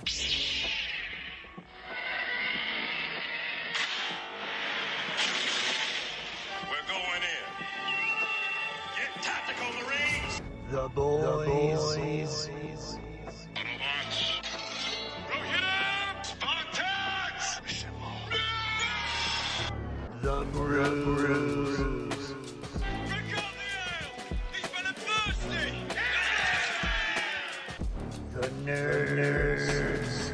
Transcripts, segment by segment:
We're going in. Get tactical, Marines! The boys. Autobots. Go hit him! Spartans! Assemble. The brews. Drink up the ale! He's been thirsty! The nerds.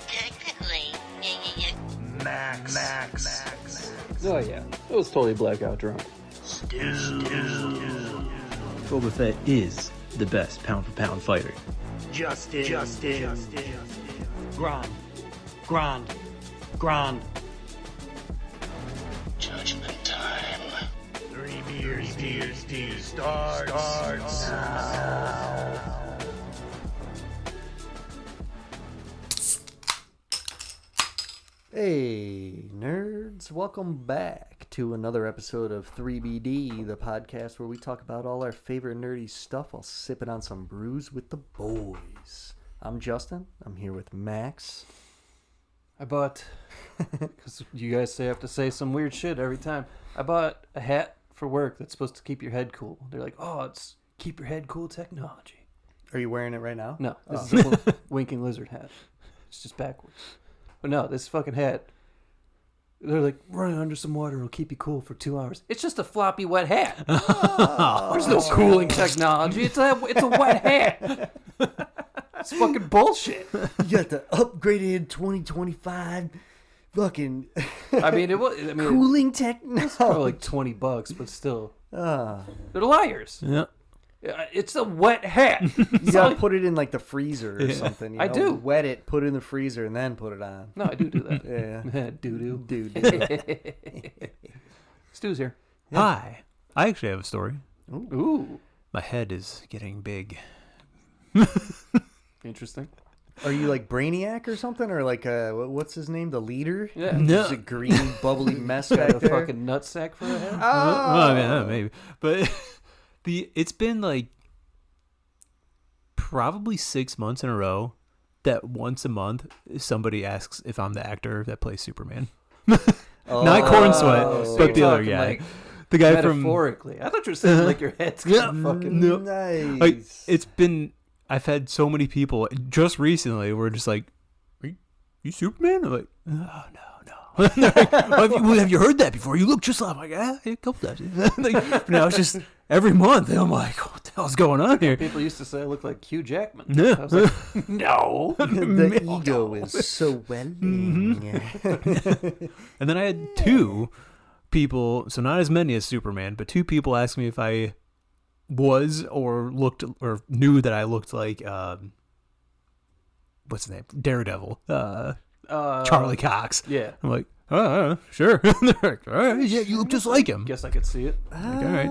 Technically, Max. Oh yeah, it was totally blackout drunk. Boba Fett is the best pound-for-pound fighter. Justin. Grand. Judgment time. 3 beers starts now. Hey, nerds. Welcome back to another episode of 3BD, the podcast where we talk about all our favorite nerdy stuff while sipping on some brews with the boys. I'm Justin. I'm here with Max. I bought, because you guys have to say some weird shit every time. I bought a hat for work that's supposed to keep your head cool. They're like, oh, it's keep your head cool technology. Are you wearing it right now? No, this is a winking lizard hat. It's just backwards. But no, this fucking hat, they're like, run it under some water, it'll keep you cool for 2 hours. It's just a floppy wet hat. There's no cooling technology. It's a wet hat. It's fucking bullshit. You got the upgraded 2025 fucking I mean, cooling it's technology. probably like $20, but still. Ah. They're liars. Yeah. It's a wet hat. You gotta put it in like the freezer or something. You I know? do. Wet it, put it in the freezer, and then put it on. No, I do that. Yeah. Doo-doo. Dude. Stu's here. Hi. I actually have a story. Ooh. My head is getting big. Interesting. Are you like Brainiac or something? Or like, what's his name? The leader? Yeah. No. Just a green, bubbly mess Got back a there. fucking nutsack for a head? Well, I mean, maybe. But it's been like probably 6 months in a row that once a month somebody asks if I'm the actor that plays Superman. Not Corn Sweat, so but you're the other talking, guy. like, The guy from... Metaphorically. I thought you were saying like your head's gonna fucking... No. Nice. Like, it's been... I've had so many people just recently were just like, "Are you Superman?" I'm like, "Oh, no." Like, have you heard that before? You look just like, I'm like, a couple times. Like, now it's just every month. And I'm like, what the hell's going on here? People used to say I look like Hugh Jackman. Yeah. I was like, no. The ego is so welling. And then I had two people, so not as many as Superman, but two people asked me if I was or looked or knew that I looked like what's his name? Daredevil. Charlie Cox. Yeah. I'm like, sure. They're like, all right, yeah, you look just like him. Guess I could see it. Like, all right.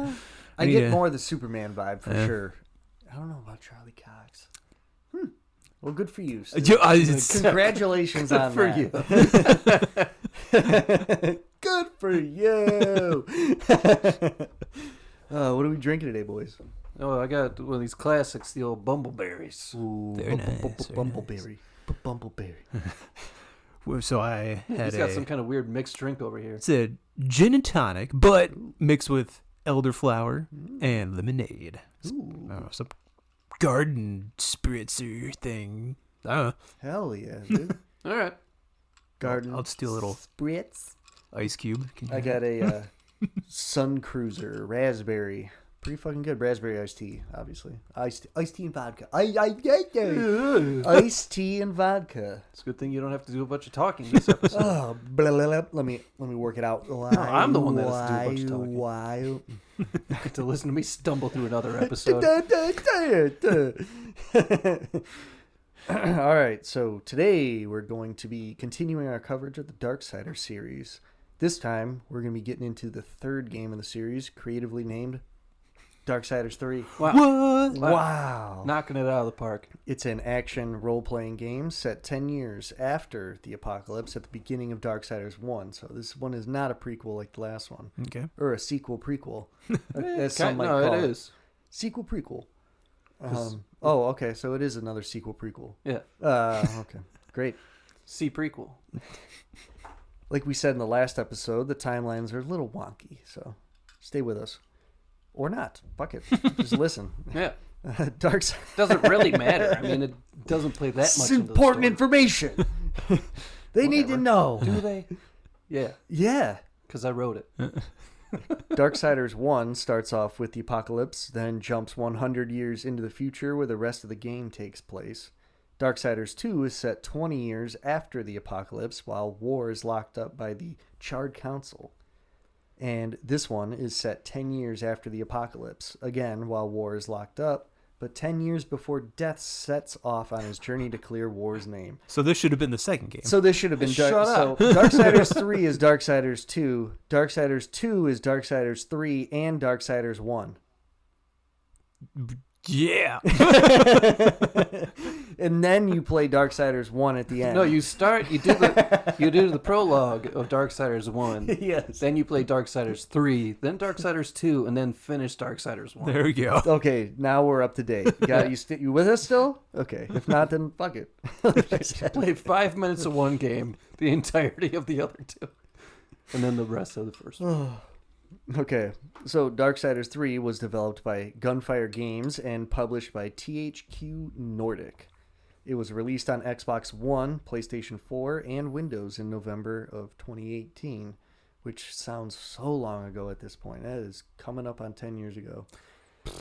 I need get to- more of the Superman vibe for sure. I don't know about Charlie Cox. Well, good for you, Stu. Congratulations on for that. you. Good for you. What are we drinking today, boys? Oh, I got one of these classics, the old bumbleberries. Ooh, Very nice, very Bumbleberry. Bumbleberry. So I had He's got some kind of weird mixed drink over here. it's a gin and tonic, but mixed with elderflower and lemonade. Some garden spritzer thing. I don't know. Hell yeah, dude. All right. Garden. I'll steal a little spritz. ice cube. I got a Sun Cruiser raspberry. Pretty fucking good. Raspberry iced tea, obviously. Iced tea and vodka. Iced tea and vodka. It's a good thing you don't have to do a bunch of talking this episode. Oh, blah, blah, blah. Let me work it out. I'm the one that has to do a bunch of talking. Why? You get to listen to me stumble through another episode. All right, so today we're going to be continuing our coverage of the Darksiders series. This time, we're going to be getting into the third game of the series, creatively named Darksiders 3. Wow. Wow. Knocking it out of the park. It's an action role-playing game set 10 years after the apocalypse at the beginning of Darksiders 1. So this one is not a prequel like the last one. Okay. Or a sequel prequel, as some might No, call it is. Sequel prequel. Oh, okay. So it is another sequel prequel. Yeah. Okay. Great. C prequel. Like we said in the last episode, the timelines are a little wonky, so stay with us. Or not. Fuck it. Just listen. Yeah. Darksiders. Doesn't really matter. I mean, it doesn't play that much It's into the important story. information. They need to Whatever. know. Do they? Yeah, Yeah. because I wrote it. Darksiders 1 starts off with the apocalypse, then jumps 100 years into the future where the rest of the game takes place. Darksiders 2 is set 20 years after the apocalypse while war is locked up by the Charred Council. And this one is set 10 years after the apocalypse, again while war is locked up, but 10 years before Death sets off on his journey to clear war's name. So this should have been the second game. So this should have been Shut up. So Darksiders 3 is Darksiders 2, Darksiders 2 is Darksiders 3, and Darksiders 1. Yeah. And then you play Darksiders 1 at the end. No, you do the prologue of Darksiders 1. Yes. Then you play Darksiders 3, then Darksiders 2, and then finish Darksiders 1. There we go. Okay, now we're up to date. You with us still? Okay. If not, then fuck it. Play 5 minutes of one game, the entirety of the other two, and then the rest of the first one. Okay, so Darksiders 3 was developed by Gunfire Games and published by THQ Nordic. It was released on Xbox One, PlayStation 4, and Windows in November of 2018, which sounds so long ago at this point. That is coming up on 10 years ago.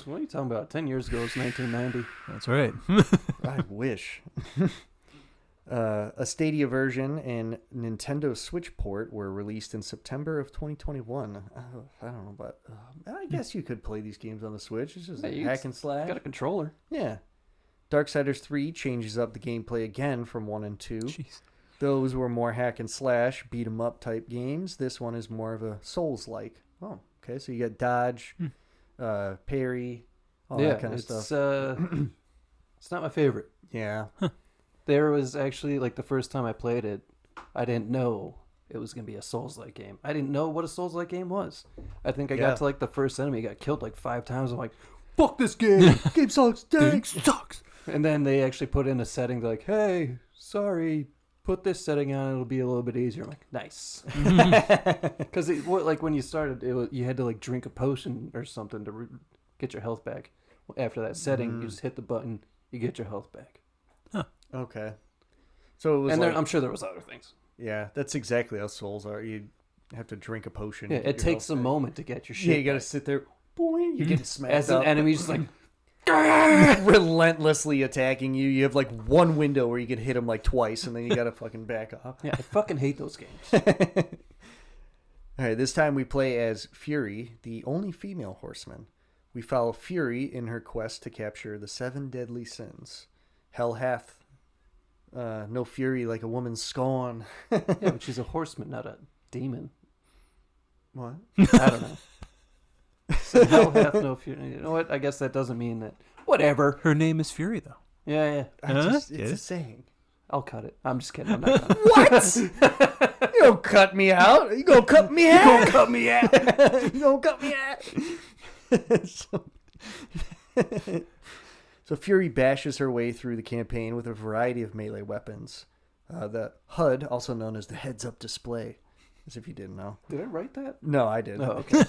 What are you talking about? 10 years ago, it's 1990. That's right. I wish. A Stadia version and Nintendo Switch port were released in September of 2021. I don't know, but I guess you could play these games on the Switch. It's just Yeah, you hack and slash. Got a controller. Yeah. Darksiders 3 changes up the gameplay again from 1 and 2. Jeez. Those were more hack and slash, beat 'em up type games. This one is more of a Souls-like. Oh, okay. So you got dodge, parry, all that kind of stuff. It's not my favorite. Yeah. There was actually, like, the first time I played it, I didn't know it was going to be a Souls-like game. I didn't know what a Souls-like game was. I think I Yeah. got to, like, the first enemy, got killed, like, 5 times. I'm like, fuck this game. Game sucks. Dang. It sucks. And then they actually put in a setting, like, hey, sorry, put this setting on, it'll be a little bit easier. I'm like, nice. Because, like, when you started, you had to, like, drink a potion or something to get your health back. After that setting, you just hit the button, you get your health back. Okay. So it was And like, I'm sure there was other things. yeah, that's exactly how Souls are. You have to drink a potion. Yeah, to get it your takes health a back. moment to get your shit Yeah, you got to back. sit there. Boing, you're getting smacked As an up. enemy, just like, relentlessly attacking you. You have like one window where you can hit him like twice, and then you got to fucking back off. yeah, I fucking hate those games. All right, this time we play as Fury, the only female horseman. We follow Fury in her quest to capture the 7 deadly sins. Hell hath no fury like a woman's scorn. Yeah, but she's a horseman, not a demon. What? I don't know. So hell hath no fury. You know what? I guess that doesn't mean that. Whatever. Her name is Fury, though. Yeah. It's Yeah. a saying. I'll cut it. I'm just kidding. I'm not gonna. What? You don't cut me out. You gonna cut me out? You gonna cut me out? You gonna cut me out? So Fury bashes her way through the campaign with a variety of melee weapons. The HUD, also known as the heads-up display, as if you didn't know. Did I write that? No, I didn't. Oh, okay.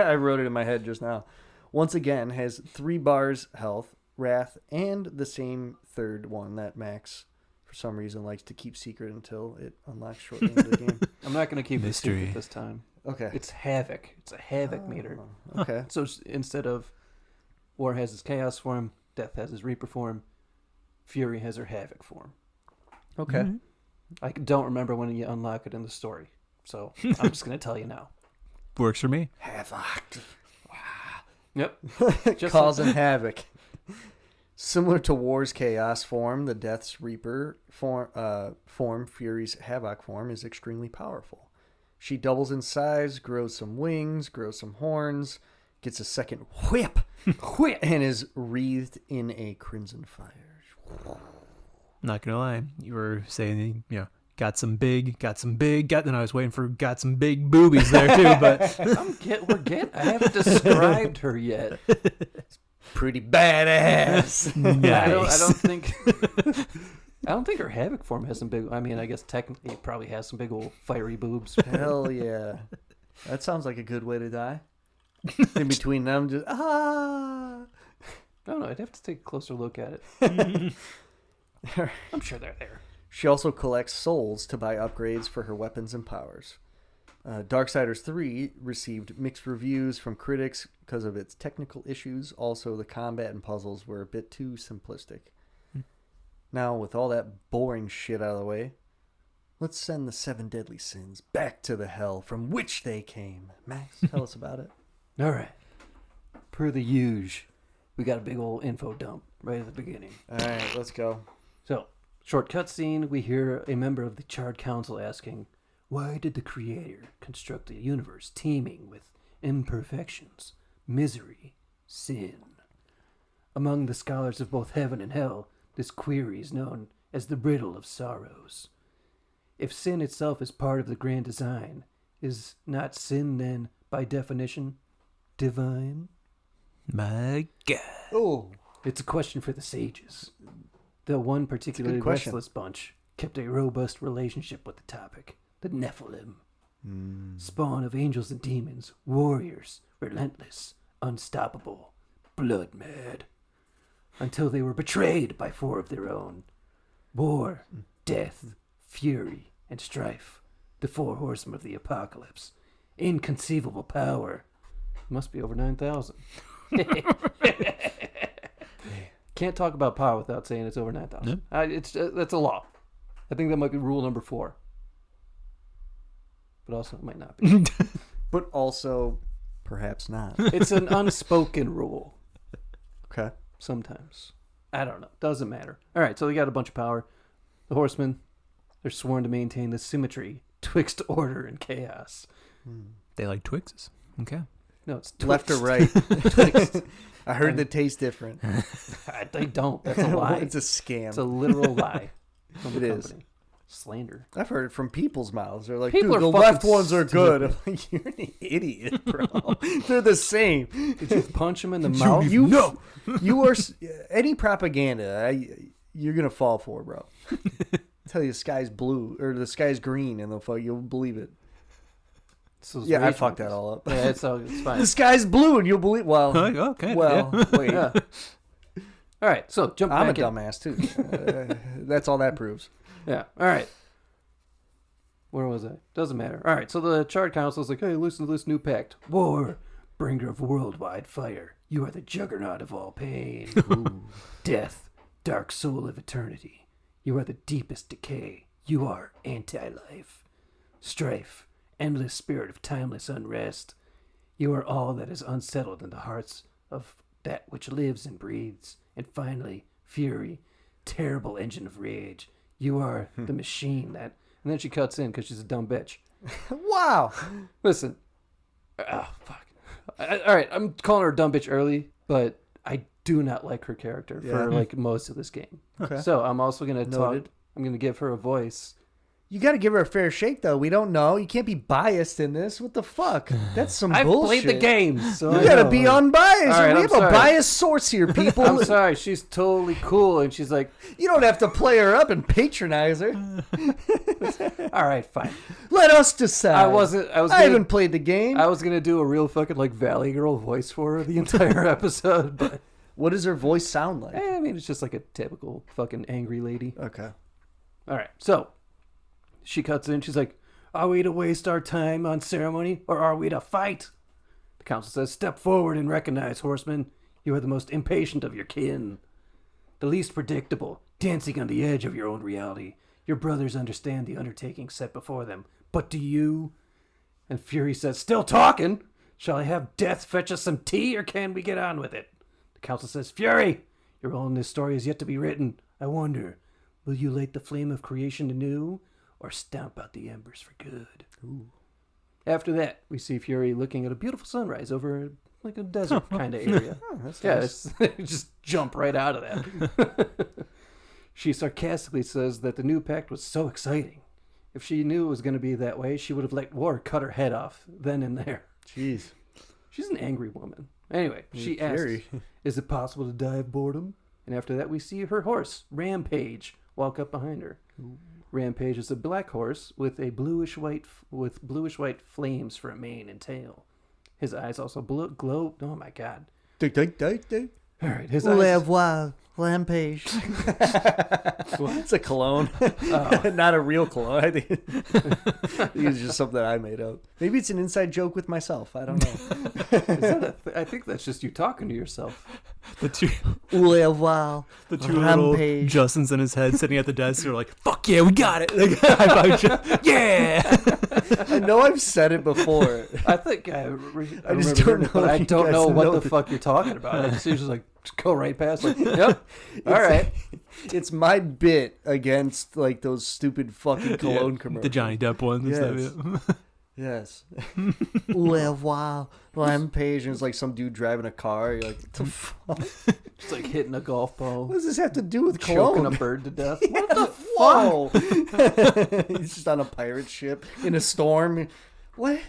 I wrote it in my head just now. Once again, has 3 bars health, wrath, and the same third one that Max, for some reason, likes to keep secret until it unlocks shortly into the game. I'm not gonna keep it Mystery. secret this time. Okay. It's havoc. It's a havoc meter. Okay. So instead of War has his chaos form, Death has his Reaper form, Fury has her havoc form. Okay. I don't remember when you unlock it in the story, so I'm just gonna tell you now. Works for me. Havoc. Yep. Just Causing havoc. Similar to War's chaos form, the Death's Reaper form, Fury's havoc form, is extremely powerful. She doubles in size, grows some wings, grows some horns, gets a second whip, and is wreathed in a crimson fire. Not gonna lie, you were saying, got some big, then I was waiting for got some big boobies there too, but I haven't described her yet. Pretty badass. I don't think. I don't think her havoc form has some big. I mean, I guess technically it probably has some big old fiery boobs. Hell yeah. That sounds like a good way to die. In between them, just I don't know. I'd have to take a closer look at it. I'm sure they're there. She also collects souls to buy upgrades for her weapons and powers. Darksiders 3 received mixed reviews from critics because of its technical issues. Also, the combat and puzzles were a bit too simplistic. Now, with all that boring shit out of the way, let's send the 7 deadly sins back to the hell from which they came. Max, tell us about it. All right. Per the usual, we got a big old info dump right at the beginning. All right, let's go. So, short cutscene, we hear a member of the Charred Council asking, why did the Creator construct a universe teeming with imperfections, misery, sin? Among the scholars of both heaven and hell, this query is known as the riddle of sorrows. If sin itself is part of the grand design, is not sin then, by definition, divine? My God. Oh, It's a question for the sages. The one particularly question. restless bunch kept a robust relationship with the topic. The Nephilim. Spawn of angels and demons, warriors, relentless, unstoppable, blood mad. Until they were betrayed by 4 of their own. War, death, fury, and strife. The 4 horsemen of the apocalypse. Inconceivable power. Must be over 9,000. Can't talk about power without saying it's over 9,000. That's a law. I think that might be rule number 4. But also it might not be. but also perhaps not. It's an unspoken rule. Okay. Sometimes. I don't know. Doesn't matter. All right, so they got a bunch of power. The horsemen, they're sworn to maintain the symmetry twixt order and chaos. They like Twixes. Okay. No, it's Left or twixt. right? Twixt. I heard they taste different. They don't. That's a lie. It's a scam. It's a literal lie from the It is. company. Slander. I've heard it from people's mouths. They're like, People dude, are the fucking left ones are good. I'm stupid. like, you're an idiot, bro. They're the same. Did you punch him in the mouth? You are any propaganda. You're gonna fall for, bro. Tell you the sky's blue or the sky's green, and you'll believe it. So Yeah, I rage fucked that monkeys. all up. Yeah, it's fine. The sky's blue, and you'll believe. Well, Okay. well, yeah. wait. Yeah. All right, so jump I'm a back in. dumbass too. That's all that proves. Yeah. All right. Where was I? Doesn't matter. All right. So the Charred Council is like, hey, listen to this new pact. War, bringer of worldwide fire. You are the juggernaut of all pain. Death, dark soul of eternity. You are the deepest decay. You are anti-life. Strife, endless spirit of timeless unrest. You are all that is unsettled in the hearts of that which lives and breathes. And finally, fury, terrible engine of rage. You are the machine that... And then she cuts in because she's a dumb bitch. Wow. Listen. Oh, fuck. All right, I'm calling her a dumb bitch early, but I do not like her character for like most of this game. Okay. So I'm also going to talk... Noted. I'm going to give her a voice. You got to give her a fair shake, though. We don't know. You can't be biased in this. What the fuck? That's some I've bullshit. played the game, so You I got to know. be unbiased. All right, we I'm have sorry. a biased source here, people. I'm sorry, she's totally cool, and she's like, You don't have to play her up and patronize her. all right, fine. Let us decide. I haven't played the game. I was gonna do a real fucking like Valley Girl voice for her the entire episode, but What does her voice sound like? I mean it's just like a typical fucking angry lady. Okay. All right, so she cuts in. She's like, "Are we to waste our time on ceremony, or are we to fight?" The council says, "Step forward and recognize, horseman. You are the most impatient of your kin, the least predictable, dancing on the edge of your own reality. Your brothers understand the undertaking set before them, but do you?" And Fury says, "Still talking? Shall I have Death fetch us some tea, or can we get on with it?" The council says, "Fury, your role in this story is yet to be written. I wonder, will you light the flame of creation anew, or stamp out the embers for good?" Ooh. After that, we see Fury looking at a beautiful sunrise over like a desert kind of area. That's Yeah, nice. just jump right out of that. She sarcastically says that the new pact was so exciting. If she knew it was going to be that way, she would have let war cut her head off then and there. Jeez. She's an angry woman. Anyway, she asks, Fury. is it possible to die of boredom? And after that, we see her horse, Rampage, walk up behind her. Rampage is a black horse with bluish white flames for a mane and tail. His eyes also glow. Oh my god! All right, his eyes. Rampage. It's a cologne, not a real cologne. I think it's just something that I made up. Maybe it's an inside joke with myself. I don't know. I think that's just you talking to yourself. The two The little Rampage. Justins in his head sitting at the desk are like, fuck yeah, we got it. Like, high five yeah. I know I've said it before. I think I just remember don't hearing it, but know I if you don't guys know what know the that. fuck you're talking about. I just usually like just go right past. Like, yep, all right. It's my bit against like those stupid fucking cologne commercials. The Johnny Depp ones and Yes. stuff. Yeah. Yes. Rampage. And it's like some dude driving a car. You're like, what the fuck? Just like hitting a golf ball, What does this have to do with choking cologne? a bird to death. What the fuck? He's just on a pirate ship in a storm. What?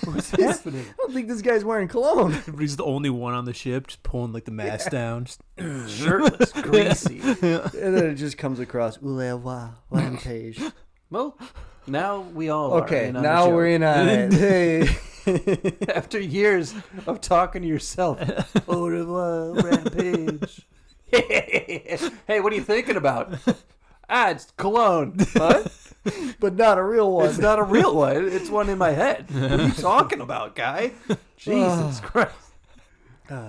What's happening? I don't think this guy's wearing cologne. But he's the only one on the ship, just pulling like the mast down. Just, Shirtless, greasy. And then it just comes across. Rampage. Well, now we all are Okay, in on the now joke. we're in on it. Hey. After years of talking to yourself. Au revoir, Rampage. Hey, what are you thinking about? It's cologne. What? But not a real one. It's not a real one. It's one in my head. What are you talking about, guy? Jesus Christ.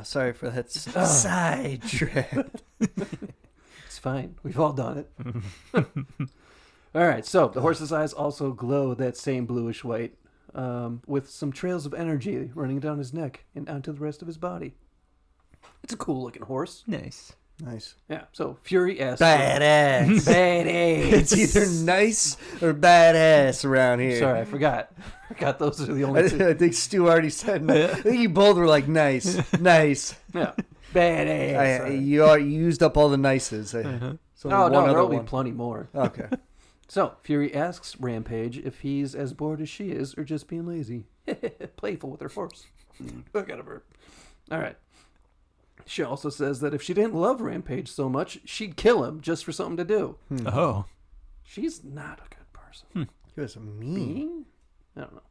Sorry for that sidetrack. It's fine. We've all done it. All right, so the horse's eyes also glow that same bluish white, with some trails of energy running down his neck and onto the rest of his body. It's a cool looking horse. nice. Nice. Yeah, so Fury asks... Badass. Badass. It's either nice or badass around here. Sorry, I forgot. those are the only two. I think Stu already said. I think you both were like nice. Yeah, badass. You used up all the nices. So Oh, one no, other there'll be one. plenty more. Okay. So, Fury asks Rampage if he's as bored as she is or just being lazy. Playful with her horse. Look at her. All right. She also says that if she didn't love Rampage so much, she'd kill him just for something to do. Oh. She's not a good person. He was mean. Being? I don't know.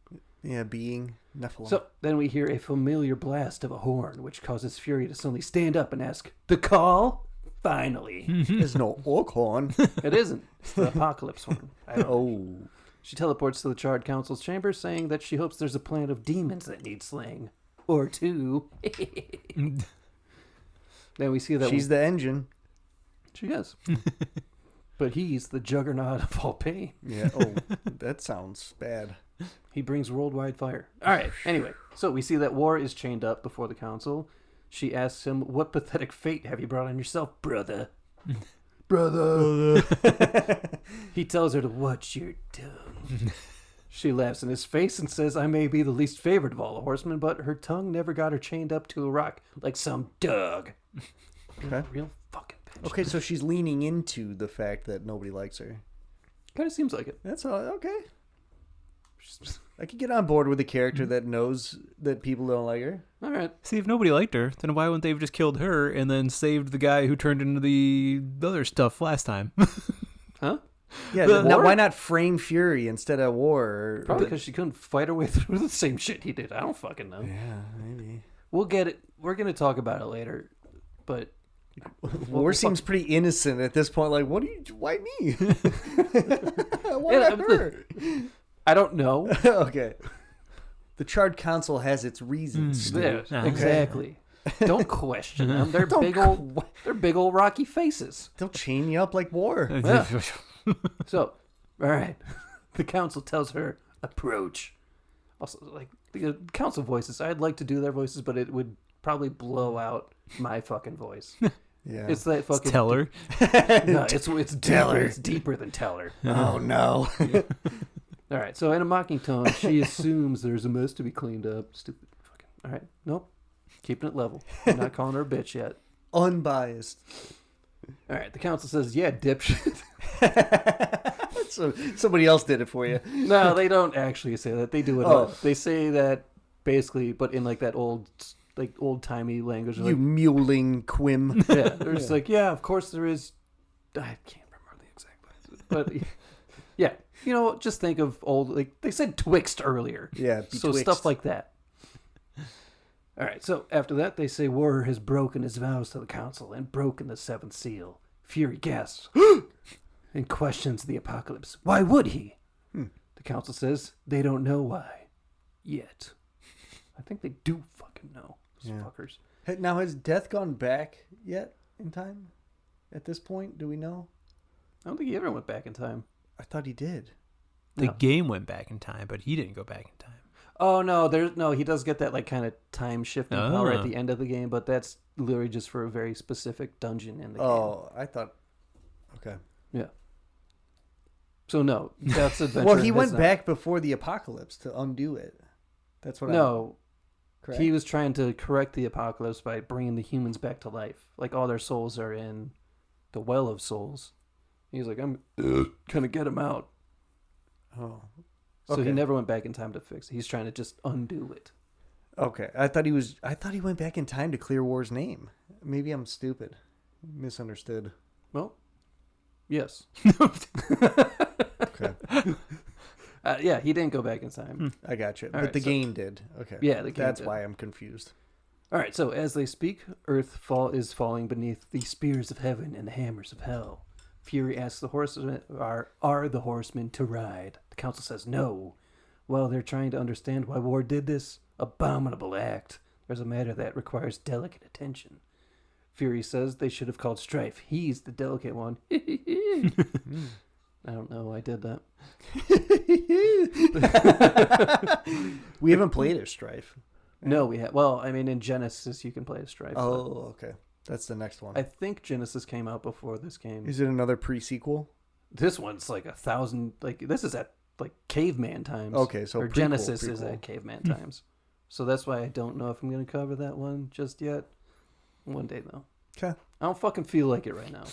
Yeah, being Nephilim. So, then we hear a familiar blast of a horn, which causes Fury to suddenly stand up and ask, "The call?" Finally. There's no orc horn. It isn't. It's the apocalypse horn. I don't know. Oh. She teleports to the Charred Council's chamber, saying that she hopes there's a planet of demons that need slaying. Or two. Then we see that She's the engine. she is. But he's the juggernaut of all pain. Yeah. Oh, that sounds bad. He brings worldwide fire. All right. Anyway, so we see that War is chained up before the council. She asks him, "What pathetic fate have you brought on yourself, brother?" Brother. He tells her to watch your tongue. She laughs in his face and says, "I may be the least favored of all the horsemen, but her tongue never got her chained up to a rock like some dog." Okay. Real fucking bitch. Okay, so she's leaning into the fact that nobody likes her. Kind of seems like it. That's all. Okay. I could get on board with a character that knows that people don't like her. All right. See, if nobody liked her, then why wouldn't they have just killed her and then saved the guy who turned into the other stuff last time? Huh? Yeah. The Now, War? why not frame Fury instead of War? Probably because she couldn't fight her way through the same shit he did. I don't fucking know. Yeah, maybe. We'll get it. We're going to talk about it later. But War seems pretty innocent at this point. Like, what do you? Why me? Why Yeah, not her? I don't know. Okay. The Charred Council has its reasons. Yeah, Okay. exactly. Don't question them. They're big old rocky faces. They'll chain you up like War. Yeah. So, all right. The council tells her, "Approach." Also, like the council voices, I'd like to do their voices, but it would probably blow out my fucking voice. Yeah. It's that fucking Teller. No, it's deeper. It's deeper than Teller. Oh no. All right. So in a mocking tone, she assumes there's a mess to be cleaned up. Stupid fucking. All right. Nope. Keeping it level. I'm not calling her a bitch yet. Unbiased. All right. The council says, "Yeah, dipshit." So somebody else did it for you. No, they don't actually say that. They do it. Oh. They say that basically, but in like that old like old timey language. You Like, muling quim. yeah, they're just like, yeah, of course there is. I can't remember the exact words, but yeah, you know, just think of old, like they said twixt earlier. Yeah, So betwixt. stuff like that. All right, so after that, they say Warrior has broken his vows to the council and broken the seventh seal. Fury gasps and questions the apocalypse. Why would he? The council says they don't know why yet. I think they do fucking know, those fuckers. Now, has Death gone back yet in time? At this point, do we know? I don't think he ever went back in time. I thought he did. The No. game went back in time, but he didn't go back in time. Oh no, he does get that like kind of time shifting power at Oh. the end of the game, but that's literally just for a very specific dungeon in the game. Oh, I thought. Okay. Yeah. So no, Death's adventure. Well, he has went not- back before the apocalypse to undo it. That's what No, correct? he was trying to correct the apocalypse by bringing the humans back to life. Like all their souls are in the well of souls. He's like, I'm gonna get them out. Oh. So Okay. he never went back in time to fix it. He's trying to just undo it. Okay. I thought he went back in time to clear War's name. Maybe I'm stupid. Misunderstood. Well, yes. Okay. Yeah, he didn't go back in time. I got you. All But right, the so- game did. Okay. Yeah, the game That's did. why I'm confused. All right, so as they speak, Earth is falling beneath the spears of heaven and the hammers of hell. Fury asks the horsemen, are the horsemen to ride? The council says no. While they're trying to understand why War did this abominable act, there's a matter that requires delicate attention. Fury says they should have called Strife. He's the delicate one. I don't know. I did that. We haven't played as Strife. No, we have. Well, I mean, in Genesis, you can play as Strife. but Oh, okay. That's the next one. I think Genesis came out before this game. Is it another pre-sequel? This one's like 1,000. Like this is at like caveman times. Okay, so or prequel, Genesis is prequel. at caveman times. So that's why I don't know if I'm going to cover that one just yet. One day though. Okay. I don't fucking feel like it right now.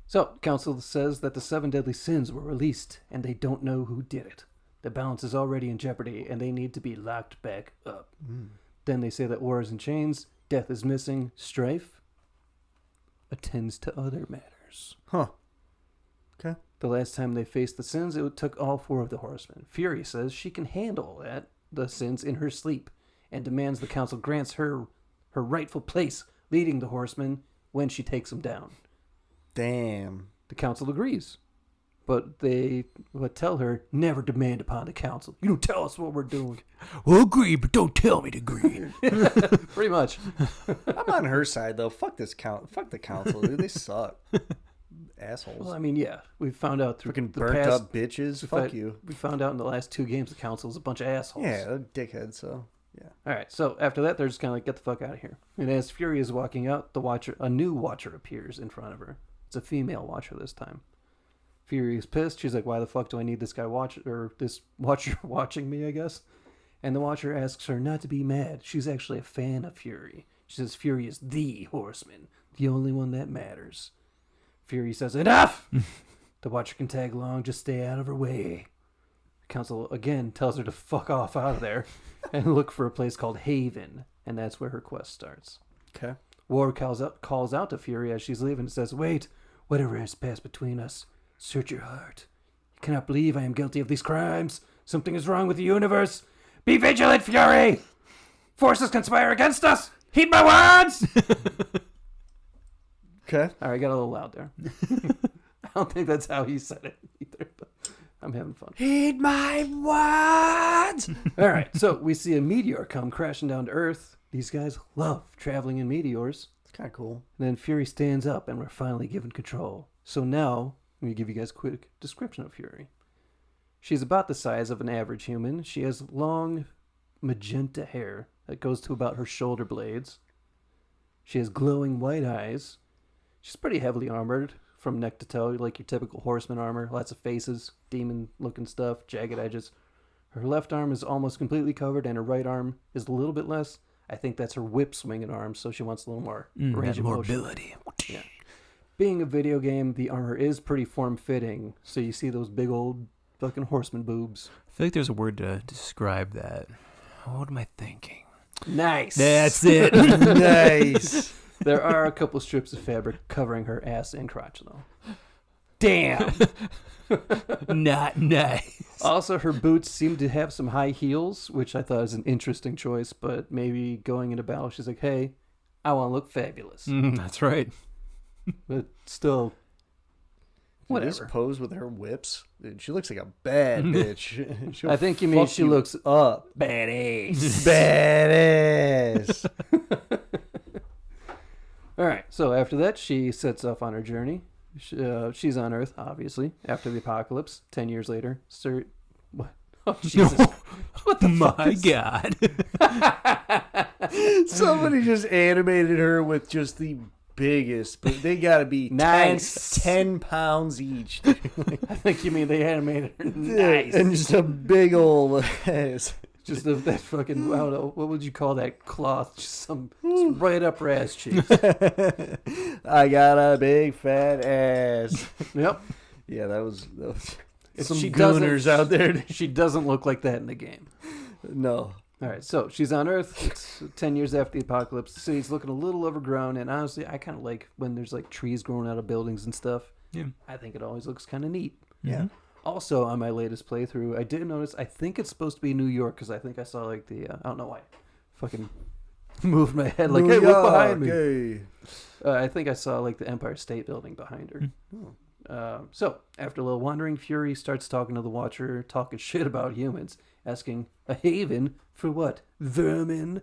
So council says that the 7 deadly sins were released and they don't know who did it. The balance is already in jeopardy and they need to be locked back up. Then they say that War is in chains, Death is missing, Strife attends to other matters. Huh. Okay. The last time they faced the sins, it took all 4 of the horsemen. Fury says she can handle the sins in her sleep, and demands the council grants her rightful place leading the horsemen when she takes them down. Damn. The council agrees, but they would tell her, never demand upon the council. You don't tell us what we're doing. We'll agree, but don't tell me to agree. Pretty much. I'm on her side though. Fuck this Fuck the council, dude. They suck. Assholes. Well, I mean, yeah, we found out through Fucking the burnt past, up bitches. Fuck you. We found out in the last 2 games the council is a bunch of assholes. Yeah, they're dickheads. So yeah. All right, so after that, they're just kind of like, get the fuck out of here. And as Fury is walking out, a new watcher appears in front of her. It's a female watcher this time. Fury is pissed. She's like, why the fuck do I need this this watcher watching me, I guess? And the watcher asks her not to be mad. She's actually a fan of Fury. She says Fury is the horseman, the only one that matters. Fury says, enough! The watcher can tag along, just stay out of her way. The council again tells her to fuck off out of there and look for a place called Haven, and that's where her quest starts. Okay. War calls out to Fury as she's leaving and says, wait, whatever has passed between us, search your heart. You cannot believe I am guilty of these crimes. Something is wrong with the universe. Be vigilant, Fury! Forces conspire against us! Heed my words! Okay. All right, got a little loud there. I don't think that's how he said it either, but I'm having fun. Heed my words. All right, so we see a meteor come crashing down to Earth. These guys love traveling in meteors. It's kind of cool. And then Fury stands up, and we're finally given control. So now, let me give you guys a quick description of Fury. She's about the size of an average human. She has long magenta hair that goes to about her shoulder blades. She has glowing white eyes. She's pretty heavily armored from neck to toe, like your typical horseman armor. Lots of faces, demon-looking stuff, jagged edges. Her left arm is almost completely covered, and her right arm is a little bit less. I think that's her whip swinging arm, so she wants a little more range of more motion. ability. Yeah. Being a video game, the armor is pretty form-fitting, so you see those big old fucking horseman boobs. I feel like there's a word to describe that. What am I thinking? Nice. That's it. Nice. There are a couple strips of fabric covering her ass and crotch, though. Damn. Not nice. Also, her boots seem to have some high heels, which I thought was an interesting choice, but maybe going into battle, she's like, hey, I want to look fabulous. That's right. But still, This whatever. pose with her whips, dude, she looks like a bad bitch. She'll I think you mean fuck she looks up. badass. Badass. All right, so after that, she sets off on her journey. She's on Earth, obviously, after the apocalypse. 10 years later. What? Oh, Jesus. What the fuck? My God. Somebody just animated her with just the biggest, but they gotta be Nice. 10 pounds each. I think you mean they animated her nice. And just a big old ass. Just that fucking, I don't know, what would you call that cloth? Just some right up her ass cheeks. I got a big fat ass. Yep. Yeah, that was some She doesn't- gooners out there. She doesn't look like that in the game. No. All right, so she's on Earth. It's 10 years after the apocalypse. The city's looking a little overgrown, and honestly, I kind of like when there's like trees growing out of buildings and stuff. Yeah. I think it always looks kind of neat. Yeah. Also, on my latest playthrough, I did notice, I think it's supposed to be New York, because I think I saw like the, I don't know why, fucking moved my head like, hey, look behind me. Hey. I think I saw like the Empire State Building behind her. So, after a little wandering, Fury starts talking to the Watcher, talking shit about humans, asking, a haven? For what? Vermin?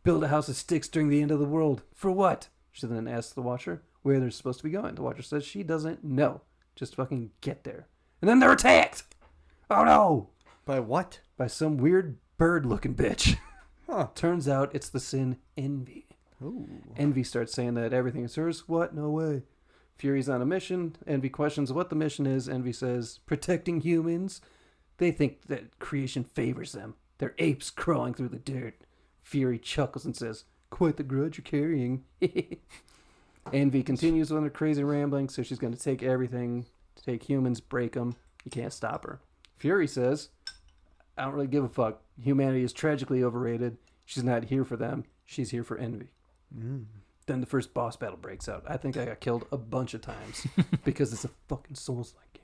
Build a house of sticks during the end of the world. For what? She then asks the Watcher where they're supposed to be going. The Watcher says she doesn't know. Just fucking get there. And then they're attacked! Oh no! By what? By some weird bird-looking bitch. Huh. Turns out it's the sin Envy. Ooh. Envy starts saying that everything is hers. What? No way. Fury's on a mission. Envy questions what the mission is. Envy says, protecting humans. They think that creation favors them. They're apes crawling through the dirt. Fury chuckles and says, quite the grudge you're carrying. Envy continues on her crazy rambling, so she's going to take everything, take humans, break them. You can't stop her. Fury says, I don't really give a fuck. Humanity is tragically overrated. She's not here for them. She's here for Envy. Then the first boss battle breaks out. I think I got killed a bunch of times because it's a fucking Souls-like game.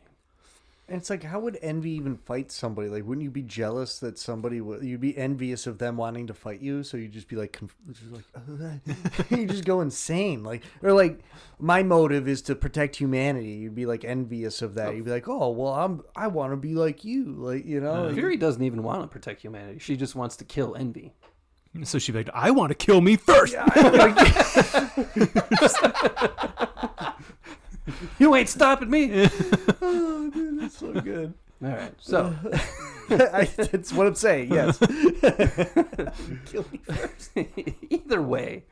And it's like, how would Envy even fight somebody? Like, wouldn't you be jealous that somebody would? You'd be envious of them wanting to fight you, so you'd just be like, you just go insane. Like, or like, my motive is to protect humanity. You'd be like envious of that. You'd be like, oh well, I want to be like you, like you know. Fury doesn't even want to protect humanity. She just wants to kill Envy. So she'd be like, I want to kill me first. You ain't stopping me. Oh, dude, that's so good. All right, so That's what I'm saying. Yes. kill me first. Either way,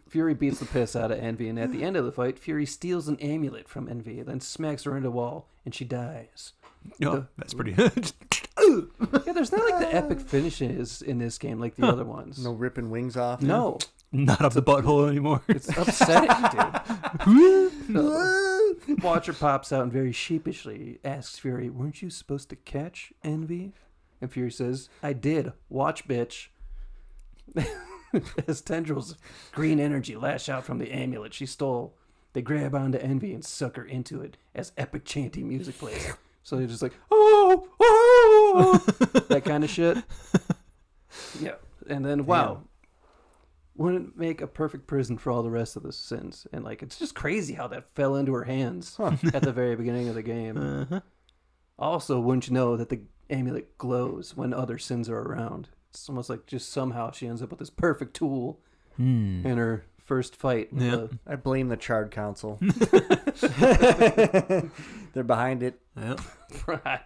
Fury beats the piss out of Envy, and at the end of the fight, Fury steals an amulet from Envy, then smacks her into a wall, and she dies. Oh, that's pretty. Yeah, there's not like the epic finishes in this game like the other ones. No ripping wings off. No, Not up the butthole anymore. it's upsetting, dude. Watcher pops out and very sheepishly asks Fury, weren't you supposed to catch Envy? And Fury says, I did. Watch, bitch. As tendrils of green energy lash out from the amulet she stole, they grab onto Envy and suck her into it as epic chanting music plays. So they're just like, oh, oh, that kind of shit. Yeah. And then, wow. Wouldn't it make a perfect prison for all the rest of the sins? And like, it's just crazy how that fell into her hands at the very beginning of the game. Also, wouldn't you know that the amulet glows when other sins are around? It's almost like just somehow she ends up with this perfect tool in her first fight. With Yeah. I blame the Charred Council. They're behind it. Yep.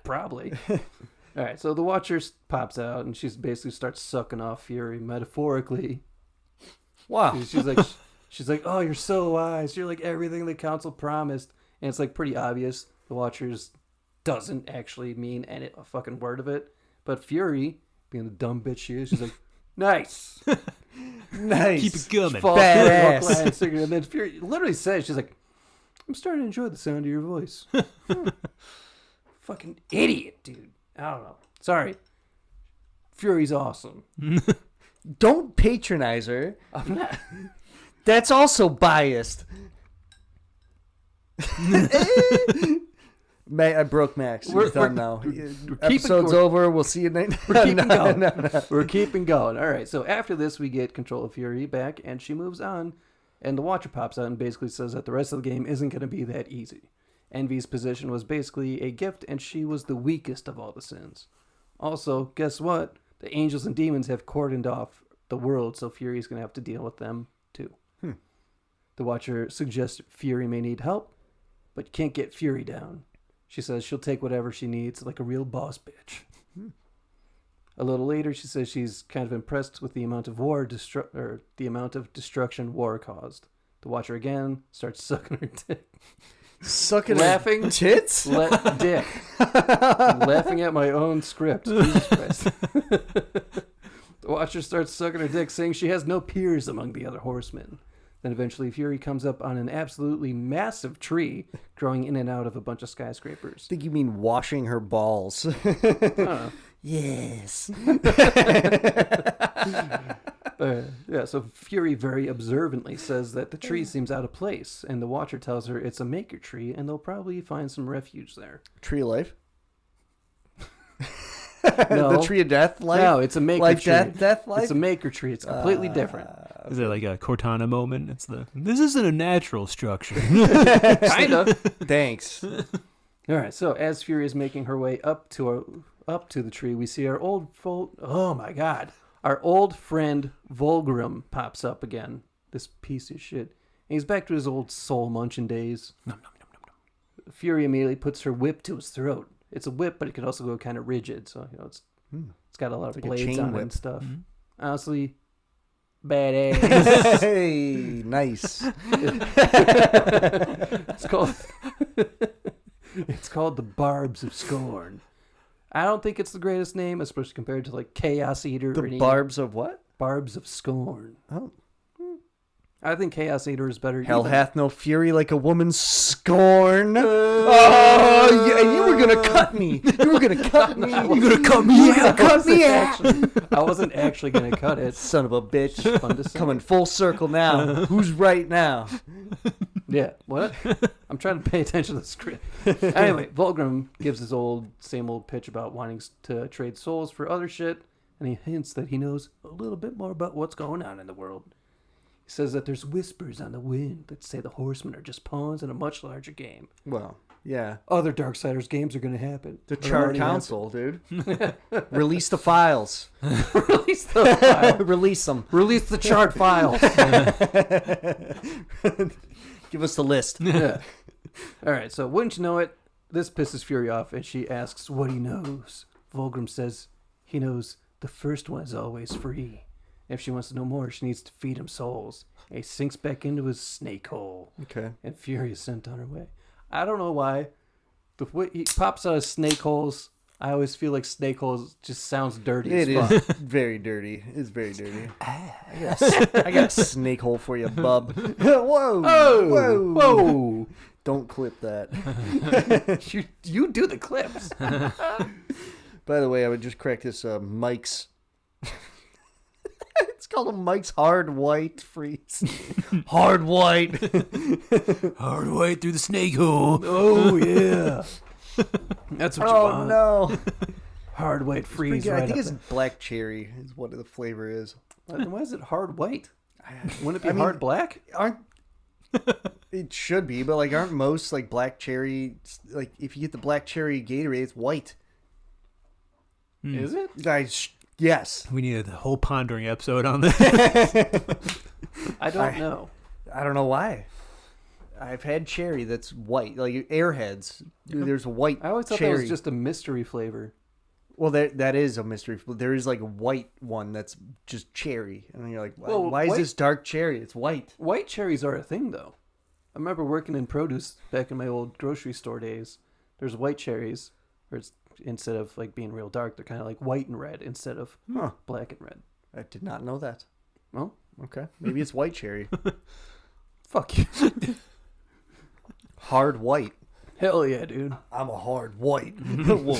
Probably. All right, so the Watcher pops out and she basically starts sucking off Fury metaphorically. Wow. She's like, oh, you're so wise. You're like everything the council promised. And it's like pretty obvious the Watchers doesn't actually mean a fucking word of it. But Fury, being the dumb bitch she is, she's like, nice. Nice. Keep it coming. Falls Badass. through a line singer, and then Fury literally says, she's like, I'm starting to enjoy the sound of your voice. Fucking idiot, dude. I don't know. Sorry. Fury's awesome. Don't patronize her. I'm not. That's also biased. I broke Max. We're done now. Episode's over. We'll see you next. We're keeping going. We're keeping going. All right. So after this, we get control of Fury back, and she moves on. And the Watcher pops out and basically says that the rest of the game isn't going to be that easy. Envy's position was basically a gift, and she was the weakest of all the sins. Also, guess what? The angels and demons have cordoned off the world, so Fury's going to have to deal with them too. The Watcher suggests Fury may need help, but you can't get Fury down. She says she'll take whatever she needs, like a real boss bitch. A little later, she says she's kind of impressed with the amount of destruction war caused. The Watcher again starts sucking her dick. Sucking laughing her tits? Dick. Laughing at my own script. Jesus Christ. The Watcher starts sucking her dick, saying she has no peers among the other horsemen. Then eventually Fury comes up on an absolutely massive tree growing in and out of a bunch of skyscrapers. I think you mean washing her balls. Yes. Yeah, so Fury very observantly says that the tree seems out of place, and the Watcher tells her it's a maker tree, and they'll probably find some refuge there. Tree of life? No. The tree of death life? No, it's a maker life, tree. Death life? It's a maker tree. It's completely different. Is there like a Cortana moment? This isn't a natural structure. Kind of. Thanks. All right, so as Fury is making her way up to the tree, we see our old our old friend Volgrim pops up again. This piece of shit. And he's back to his old soul munching days. Fury immediately puts her whip to his throat. It's a whip, but it could also go kind of rigid, so it's got a lot of blades on it and stuff. Honestly, badass. Hey, nice. It's called the Barbs of Scorn. I don't think it's the greatest name, especially compared to like Chaos Eater. The Barbs of what? Barbs of Scorn. Oh. I think Chaos Eater is better. Hell hath no fury like a woman's scorn. Oh, yeah, you were gonna cut me. You were gonna cut me. You're gonna cut me. You're gonna cut me out. I wasn't actually gonna cut it. Son of a bitch. Fun to say. Coming full circle now. Who's right now? Yeah, what? I'm trying to pay attention to the script. Anyway, Volgrim gives his same old pitch about wanting to trade souls for other shit, and he hints that he knows a little bit more about what's going on in the world. He says that there's whispers on the wind that say the horsemen are just pawns in a much larger game. Well, yeah. Other Darksiders games are going to happen. The Chart Council, dude. Release the files. Release the file. Release them. Release the chart files. Give us the list. Yeah. All right, so wouldn't you know it, this pisses Fury off, and she asks what he knows. Volgrim says he knows the first one is always free. If she wants to know more, she needs to feed him souls. And he sinks back into his snake hole. Okay. And Fury is sent on her way. I don't know why. The way he pops out of snake holes, I always feel like snake holes just sounds dirty It as is fuck. very dirty. It's very dirty. I got a snake hole for you, bub. Whoa. Oh, Whoa. whoa. Don't clip that. You do the clips. By the way, I would just correct this Mike's. It's called a Mike's Hard White Freeze. Hard White. Hard way through the snake hole. Oh, yeah. That's what you want. Oh, no. Hard white freeze I right think up it's there. black cherry is what the flavor is. Why is it hard white? Wouldn't it be I mean- hard black? It should be, but like aren't most like black cherry, like if you get the black cherry Gatorade, it's white. Is it? Yes. We need a whole pondering episode on this. I don't know. I don't know why. I've had cherry that's white, like Airheads. There's a white I always thought cherry. that was just a mystery flavor. Well, that is a mystery. There is like a white one that's just cherry, and then you're like, Well, why is white- this dark cherry? It's white. White cherries are a thing, though. I remember working in produce back in my old grocery store days. There's white cherries, where it's instead of like being real dark, they're kind of like white and red instead of black and red. I did not know that. Well, Okay, maybe it's white cherry. fuck you. Hard white. Hell yeah, dude. I'm a hard white. Whoa.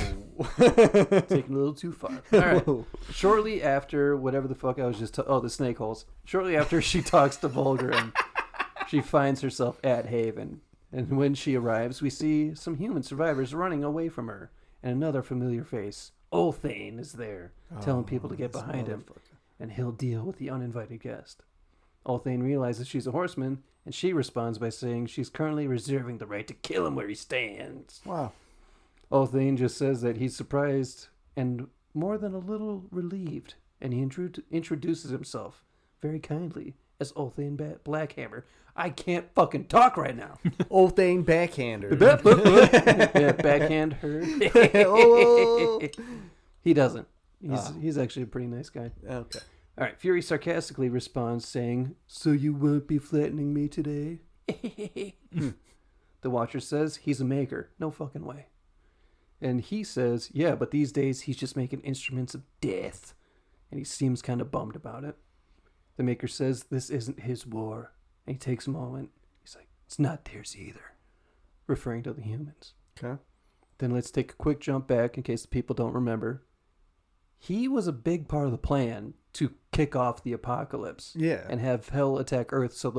Taking a little too far. All right. Whoa. Shortly after, whatever the fuck I was just... the snake holes. Shortly after she talks to Volgren, she finds herself at Haven. And when she arrives, we see some human survivors running away from her. And another familiar face. Ulthane is there, telling people to get behind him. And he'll deal with the uninvited guest. Ulthane realizes she's a horseman, and she responds by saying she's currently reserving the right to kill him where he stands. Wow. Ulthane just says that he's surprised and more than a little relieved, and he introduces himself very kindly as Ulthane Blackhammer. I can't fucking talk right now. Ulthane backhander. Yeah, backhand her. Oh. He doesn't. He's actually a pretty nice guy. Okay. All right, Fury sarcastically responds, saying, "So you won't be flattening me today?" The Watcher says, "He's a maker. No fucking way." And he says, "Yeah, but these days he's just making instruments of death." And he seems kind of bummed about it. The Maker says, "This isn't his war." And he takes a moment. He's like, "It's not theirs either," referring to the humans. Okay. Then let's take a quick jump back in case the people don't remember. He was a big part of the plan to kick off the apocalypse. Yeah. And have hell attack Earth so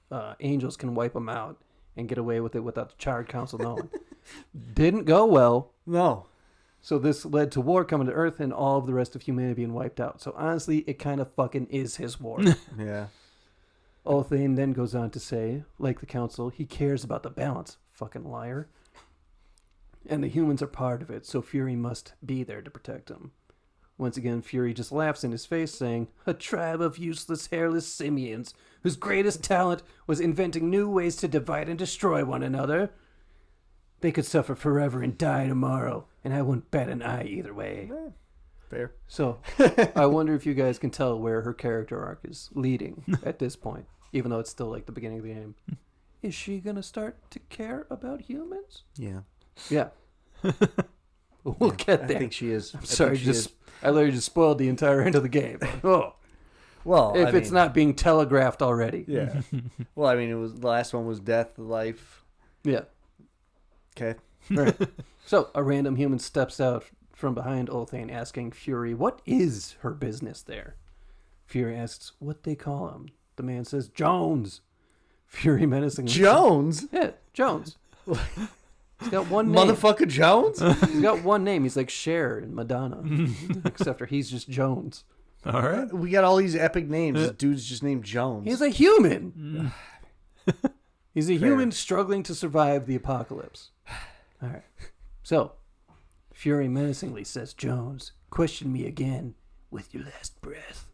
the angels can wipe them out and get away with it without the Charred Council knowing. Didn't go well. No. So this led to war coming to Earth and all of the rest of humanity being wiped out. So honestly, it kind of fucking is his war. Yeah. Ulthane then goes on to say, like the Council, he cares about the balance. Fucking liar. And the humans are part of it, so Fury must be there to protect him. Once again, Fury just laughs in his face, saying, "A tribe of useless, hairless simians, whose greatest talent was inventing new ways to divide and destroy one another. They could suffer forever and die tomorrow, and I wouldn't bat an eye either way." Fair. So, I wonder if you guys can tell where her character arc is leading at this point, even though it's still like the beginning of the game. Is she going to start to care about humans? Yeah. Yeah. We'll get there. I think she is. Sorry, I literally just spoiled the entire end of the game. Oh, Well, if it's not being telegraphed already. Yeah. Well, I mean, it was the last one was death, life. Yeah. Okay. Right. So a random human steps out from behind Ulthane, asking Fury, "What is her business there?" Fury asks what they call him. The man says, "Jones." Fury menacingly. Jones? Yeah, Jones. He's got one name. Motherfucker Jones? He's got one name. He's like Cher and Madonna. Except for he's just Jones. All right. We got all these epic names. This dude's just named Jones. He's a human. He's a human struggling to survive the apocalypse. All right. So, Fury menacingly says, "Jones, question me again with your last breath."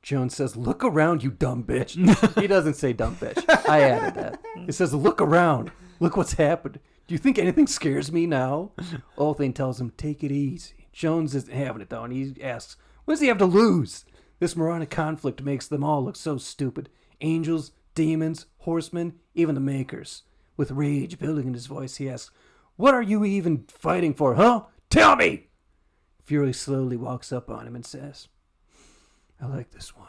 Jones says, "Look around, you dumb bitch." He doesn't say dumb bitch. I added that. He says, "Look around. Look what's happened. Do you think anything scares me now?" Ulthane tells him, "Take it easy." Jones isn't having it, though, and he asks, "What does he have to lose?" This moronic conflict makes them all look so stupid. Angels, demons, horsemen, even the Makers. With rage building in his voice, he asks, "What are you even fighting for, huh? Tell me!" Fury slowly walks up on him and says, "I like this one.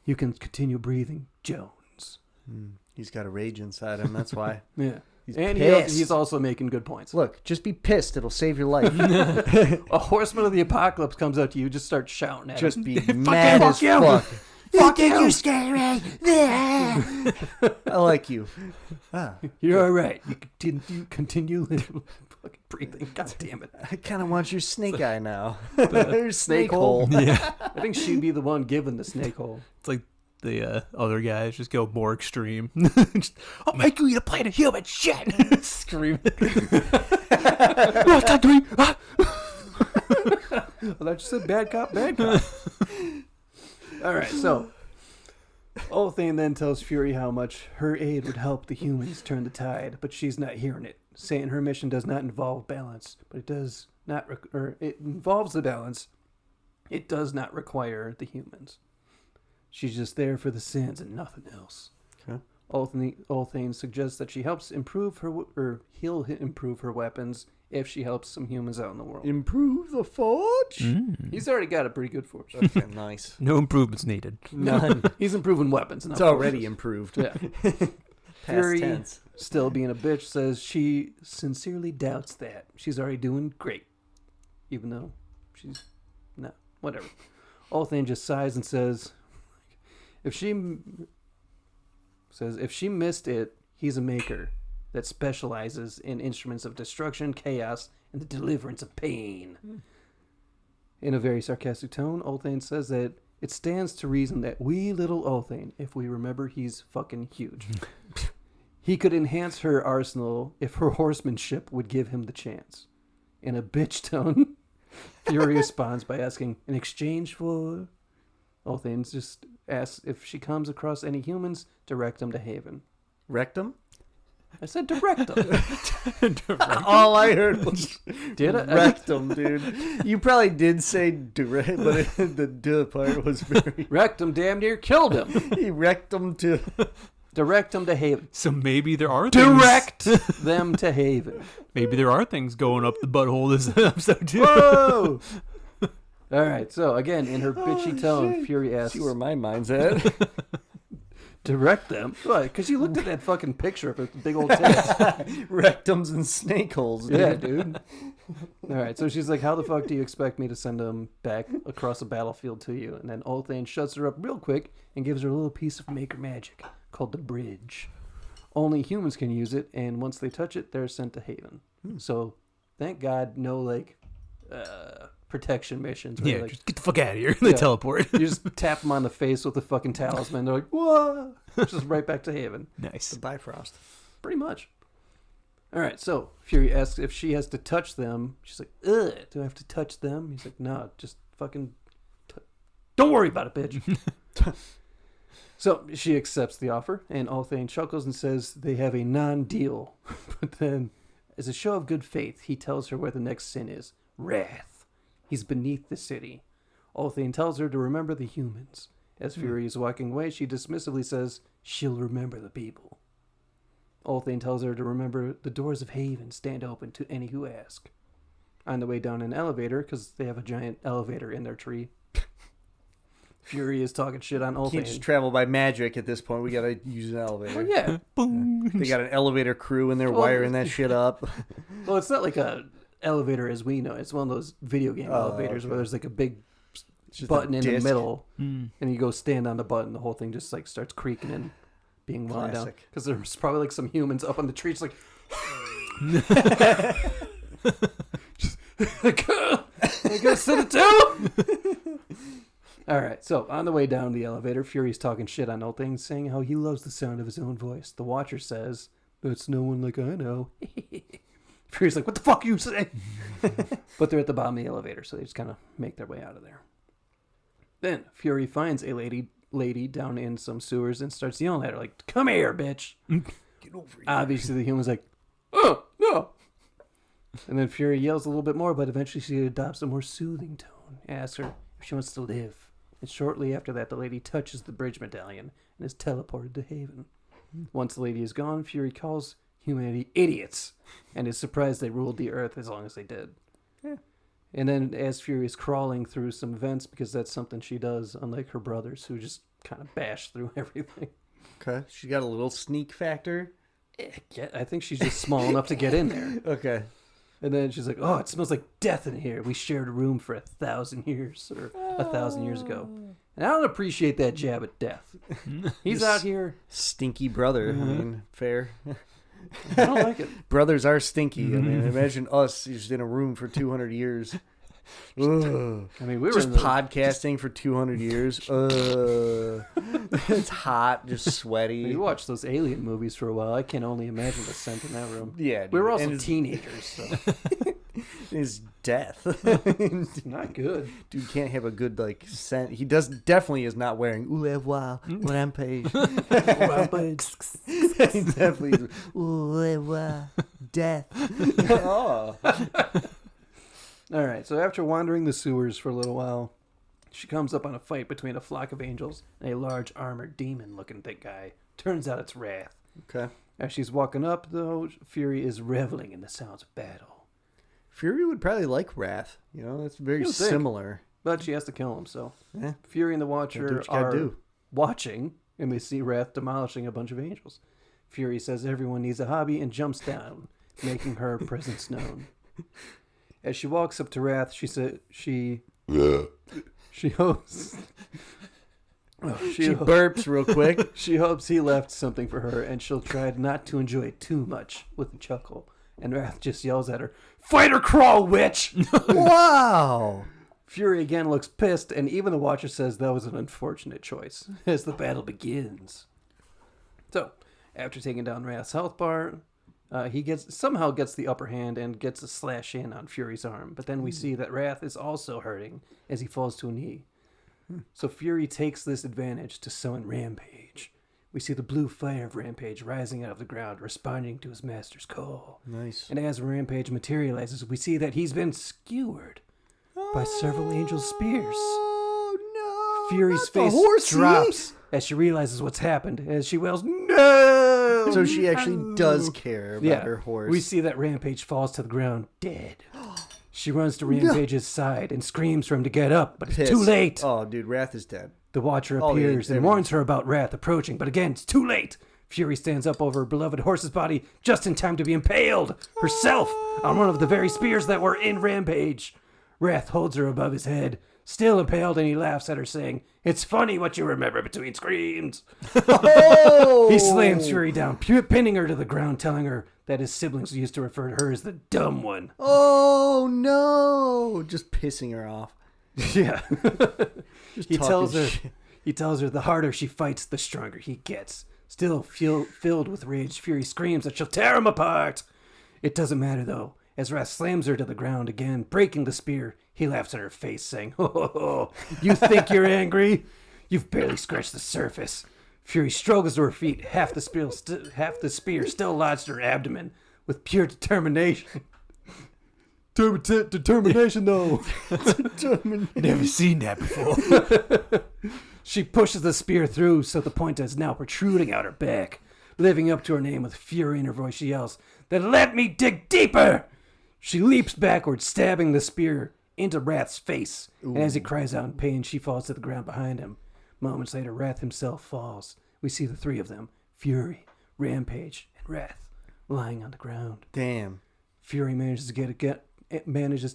You can continue breathing, Jones." He's got a rage inside him. That's why. Yeah. He's And pissed. he's also making good points. Look, just be pissed. It'll save your life. A horseman of the apocalypse comes up to you, just start shouting at Just him. be mad as you. fuck. Fuck you! You scary. I like you. You're all right. You continue fucking breathing. God damn it. I kind of want your snake eye now. Snake hole. Yeah. I think she'd be the one given the snake hole. It's like the other guys just go more extreme. Just, "I'll make you eat a plate of human shit." Scream. What's that doing? Ah! Well, that's just a bad cop, bad cop. All right, so Ulthane then tells Fury how much her aid would help the humans turn the tide, but she's not hearing it, saying her mission does not involve balance, but it does not, it involves the balance. It does not require the humans. She's just there for the sins and nothing else. Okay. Ulthane suggests that she helps improve her, or he'll improve her weapons if she helps some humans out in the world. Improve the forge? He's already got a pretty good force. Okay, nice. No improvements needed. None. He's improving weapons. It's already improved. Yeah. Past tense. still being a bitch, says she sincerely doubts that. She's already doing great. Even though she's not. Whatever. Ulthane just sighs and says, if she missed it, he's a maker that specializes in instruments of destruction, chaos, and the deliverance of pain. In a very sarcastic tone, Ulthane says that it stands to reason that wee little Ulthane, if we remember he's fucking huge, he could enhance her arsenal if her horsemanship would give him the chance. In a bitch tone, Fury responds by asking, in exchange for... Ulthane just asks if she comes across any humans, direct them to Haven. Rectum? I said direct them. All I heard was Did I? rectum, dude. You probably did say direct, but the duh part was very... Wrecked him, damn near killed him. He wrecked him to... Direct them to Haven. So maybe there are things. Direct them to Haven. Maybe there are things going up the butthole this episode too. Whoa! All right, so again, in her bitchy tone, Fury asks, See where my mind's at. direct them? What? Because you looked at that fucking picture of her big old tits. Rectums and snake holes, dude. Yeah, dude. All right, so she's like, how the fuck do you expect me to send them back across the battlefield to you? And then Ulthane shuts her up real quick and gives her a little piece of maker magic called the bridge. Only humans can use it, and once they touch it, they're sent to Haven. So, thank God, no, like, protection missions. Right? Yeah, Like, just get the fuck out of here. They teleport. you just tap them on the face with the fucking talisman. They're like, whoa! Just right back to Haven. Nice. The Bifrost. Pretty much. All right, so Fury asks if she has to touch them. She's like, ugh, do I have to touch them? He's like, no, just fucking... Don't worry about it, bitch. So she accepts the offer, and Ulthane chuckles and says they have a non-deal. But then, as a show of good faith, he tells her where the next sin is. Wrath. He's beneath the city. Ulthane tells her to remember the humans. As Fury is walking away, she dismissively says she'll remember the people. Ulthane tells her to remember the doors of Haven stand open to any who ask. On the way down an elevator, because they have a giant elevator in their tree, Fury is talking shit on Can't just Ulthane. travel by magic at this point. We gotta use an elevator. Well, yeah. They got an elevator crew and they're Well, wiring that shit up. Well, it's not like a elevator as we know. It's one of those video game elevators where there's like a big Just a button in the disc. middle, and you go stand on the button. The whole thing just like starts creaking and being wound down. Classic. Because there's probably like some humans up on the tree, just like. I gotta sit it down. All right, so on the way down the elevator, Fury's talking shit on Ulthane, saying how he loves the sound of his own voice. The Watcher says, "That's no one like I know." Fury's like, "What the fuck you say?" But they're at the bottom of the elevator, so they just kind of make their way out of there. Then Fury finds a lady down in some sewers and starts yelling at her, like, "Come here, bitch!" Get over here. Obviously, the human's like, "Oh no!" And then Fury yells a little bit more, but eventually she adopts a more soothing tone. Asks her if she wants to live. And shortly after that, the lady touches the bridge medallion and is teleported to Haven. Once the lady is gone, Fury calls humanity idiots and is surprised they ruled the earth as long as they did. Yeah. And then as Fury is crawling through some vents, because that's something she does, unlike her brothers who just kind of bash through everything. Okay. She got a little sneak factor. Yeah, I think she's just small enough to get in there. Okay. And then she's like, "Oh, it smells like death in here. We shared a room for 1,000 years, or 1,000 years ago." And I don't appreciate that jab at death. He's out here. Stinky brother. I mean, fair. I don't like it. Brothers are stinky. I mean, imagine us just in a room for 200 years. Ugh. I mean, we were Just in the, podcasting for 200 years. It's hot, just sweaty. We watched those alien movies for a while. I can only imagine the scent in that room. Yeah, dude. We were also And teenagers, so his death. not good. Dude can't have a good like scent. He definitely is not wearing "Au revoir, rampage." He definitely is, "Au revoir, death." Oh. All right, so after wandering the sewers for a little while, she comes up on a fight between a flock of angels and a large armored demon-looking thick guy. Turns out it's Wrath. Okay. As she's walking up, though, Fury is reveling in the sounds of battle. Fury would probably like Wrath. You know, that's very You would think. similar. But she has to kill him, so Yeah. Fury and the Gotta do Watcher what you are gotta do. watching, and they see Wrath demolishing a bunch of angels. Fury says everyone needs a hobby and jumps down, making her presence known. As she walks up to Wrath, she hopes. She burps real quick. She hopes he left something for her, and she'll try not to enjoy it too much with a chuckle. And Wrath just yells at her, "Fight or crawl, witch!" Wow. Fury again looks pissed, and even the Watcher says that was an unfortunate choice as the battle begins. So, after taking down Wrath's health bar, he somehow gets the upper hand and gets a slash in on Fury's arm. But then we see that Wrath is also hurting as he falls to a knee. So Fury takes this advantage to summon Rampage. We see the blue fire of Rampage rising out of the ground, responding to his master's call. Nice. And as Rampage materializes, we see that he's been skewered by several angel spears. Oh, no. Fury's not the face horsey. drops as she realizes what's happened, as she wails, "No!" So she actually does care about her horse. We see that Rampage falls to the ground dead. She runs to Rampage's side and screams for him to get up, but it's Piss. too late. Oh, dude, Wrath is dead. The Watcher Oh, yeah, appears and warns her about Wrath approaching, but again, it's too late. Fury stands up over her beloved horse's body just in time to be impaled herself on one of the very spears that were in Rampage. Wrath holds her above his head, still impaled, and he laughs at her, saying, "It's funny what you remember between screams." Oh! He slams Fury down, pinning her to the ground, telling her that his siblings used to refer to her as the dumb one. Oh, no. Just pissing her off. Yeah. Just He talking tells her, shit. the harder she fights, the stronger he gets. Still filled with rage, Fury screams that she'll tear him apart. It doesn't matter, though. As Wrath slams her to the ground again, breaking the spear, he laughs in her face, saying, "Oh, you think you're angry? You've barely scratched the surface." Fury struggles to her feet, half the spear still lodged in her abdomen, with pure determination. Determination, though. Never seen that before. She pushes the spear through, so the point is now protruding out her back. Living up to her name with fury in her voice, she yells, "Then let me dig deeper!" She leaps backwards, stabbing the spear into Wrath's face. And as he cries out in pain, she falls to the ground behind him. Moments later, Wrath himself falls. We see the three of them, Fury, Rampage, and Wrath, lying on the ground. Damn. Fury manages to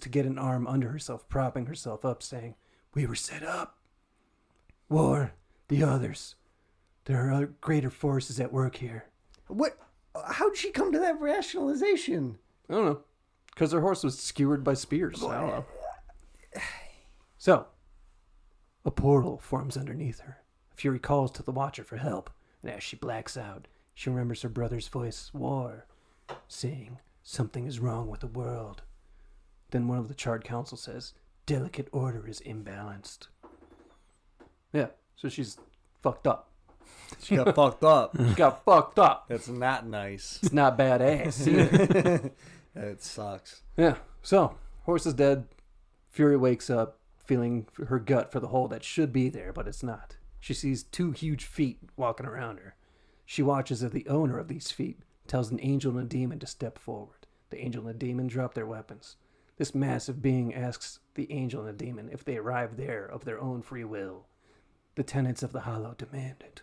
get an arm under herself, propping herself up, saying, "We were set up. War, the others. There are other greater forces at work here." What? How'd she come to that rationalization? I don't know. Because her horse was skewered by spears. I don't know. So, a portal forms underneath her. Fury calls to the Watcher for help, and as she blacks out, she remembers her brother's voice, War, saying, "Something is wrong with the world." Then one of the Charred Council says, "Delicate order is imbalanced." Yeah, so she's fucked up. She got fucked up. She got fucked up. That's not nice. It's not badass either. It sucks. Yeah, so, horse is dead. Fury wakes up, feeling her gut for the hole that should be there, but it's not. She sees two huge feet walking around her. She watches as the owner of these feet tells an angel and a demon to step forward. The angel and the demon drop their weapons. This massive being asks the angel and the demon if they arrive there of their own free will. The tenants of the Hollow demand it.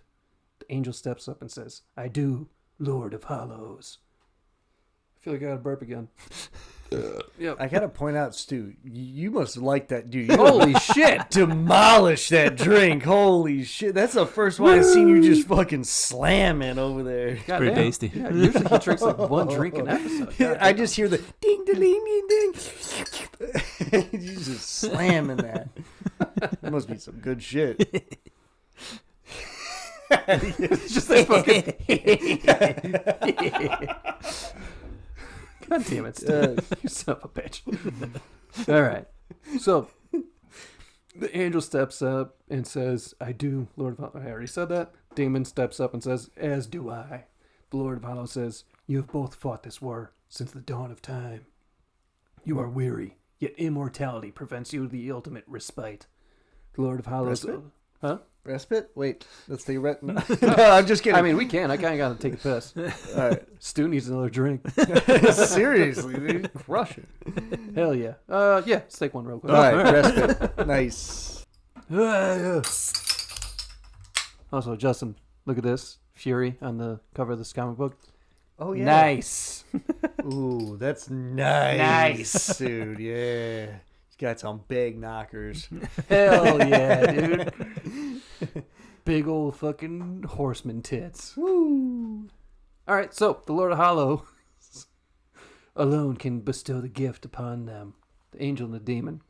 The angel steps up and says, "I do, Lord of Hollows." I feel like I gotta burp again. Yep. I gotta point out, Stu, you must like that dude. You Holy shit! demolish that drink. Holy shit. That's the first one I've seen you just fucking slam it over there. God Pretty damn. tasty. Yeah, usually he drinks like one drink an episode. God I damn. just hear the ding ding ding ding. You just slamming that. That must be some good shit. It's just like fucking. God damn it, Steve. You son of a bitch. All right. So, the angel steps up and says, "I do, Lord of Hollow." I already said that. Demon steps up and says, "As do I." The Lord of Hollow says, "You have both fought this war since the dawn of time. You are weary, yet immortality prevents you the ultimate respite." The Lord of Hollow... Respite? Huh? Respite? Wait, let's take a no, I'm just kidding. I mean, we can. I kind of got to take a piss. all right. Stu needs another drink. Seriously, dude. Crush it. Hell yeah. Yeah, let's take one real quick. All right, respite. Nice. Also, Justin, look at this. Fury on the cover of this comic book. Oh yeah. Nice. Ooh, that's nice. Nice. Dude, yeah. He's got some big knockers. Hell yeah, dude. Big old fucking horseman tits. Woo. All right, so the Lord of Hollow alone can bestow the gift upon them, the angel and the demon.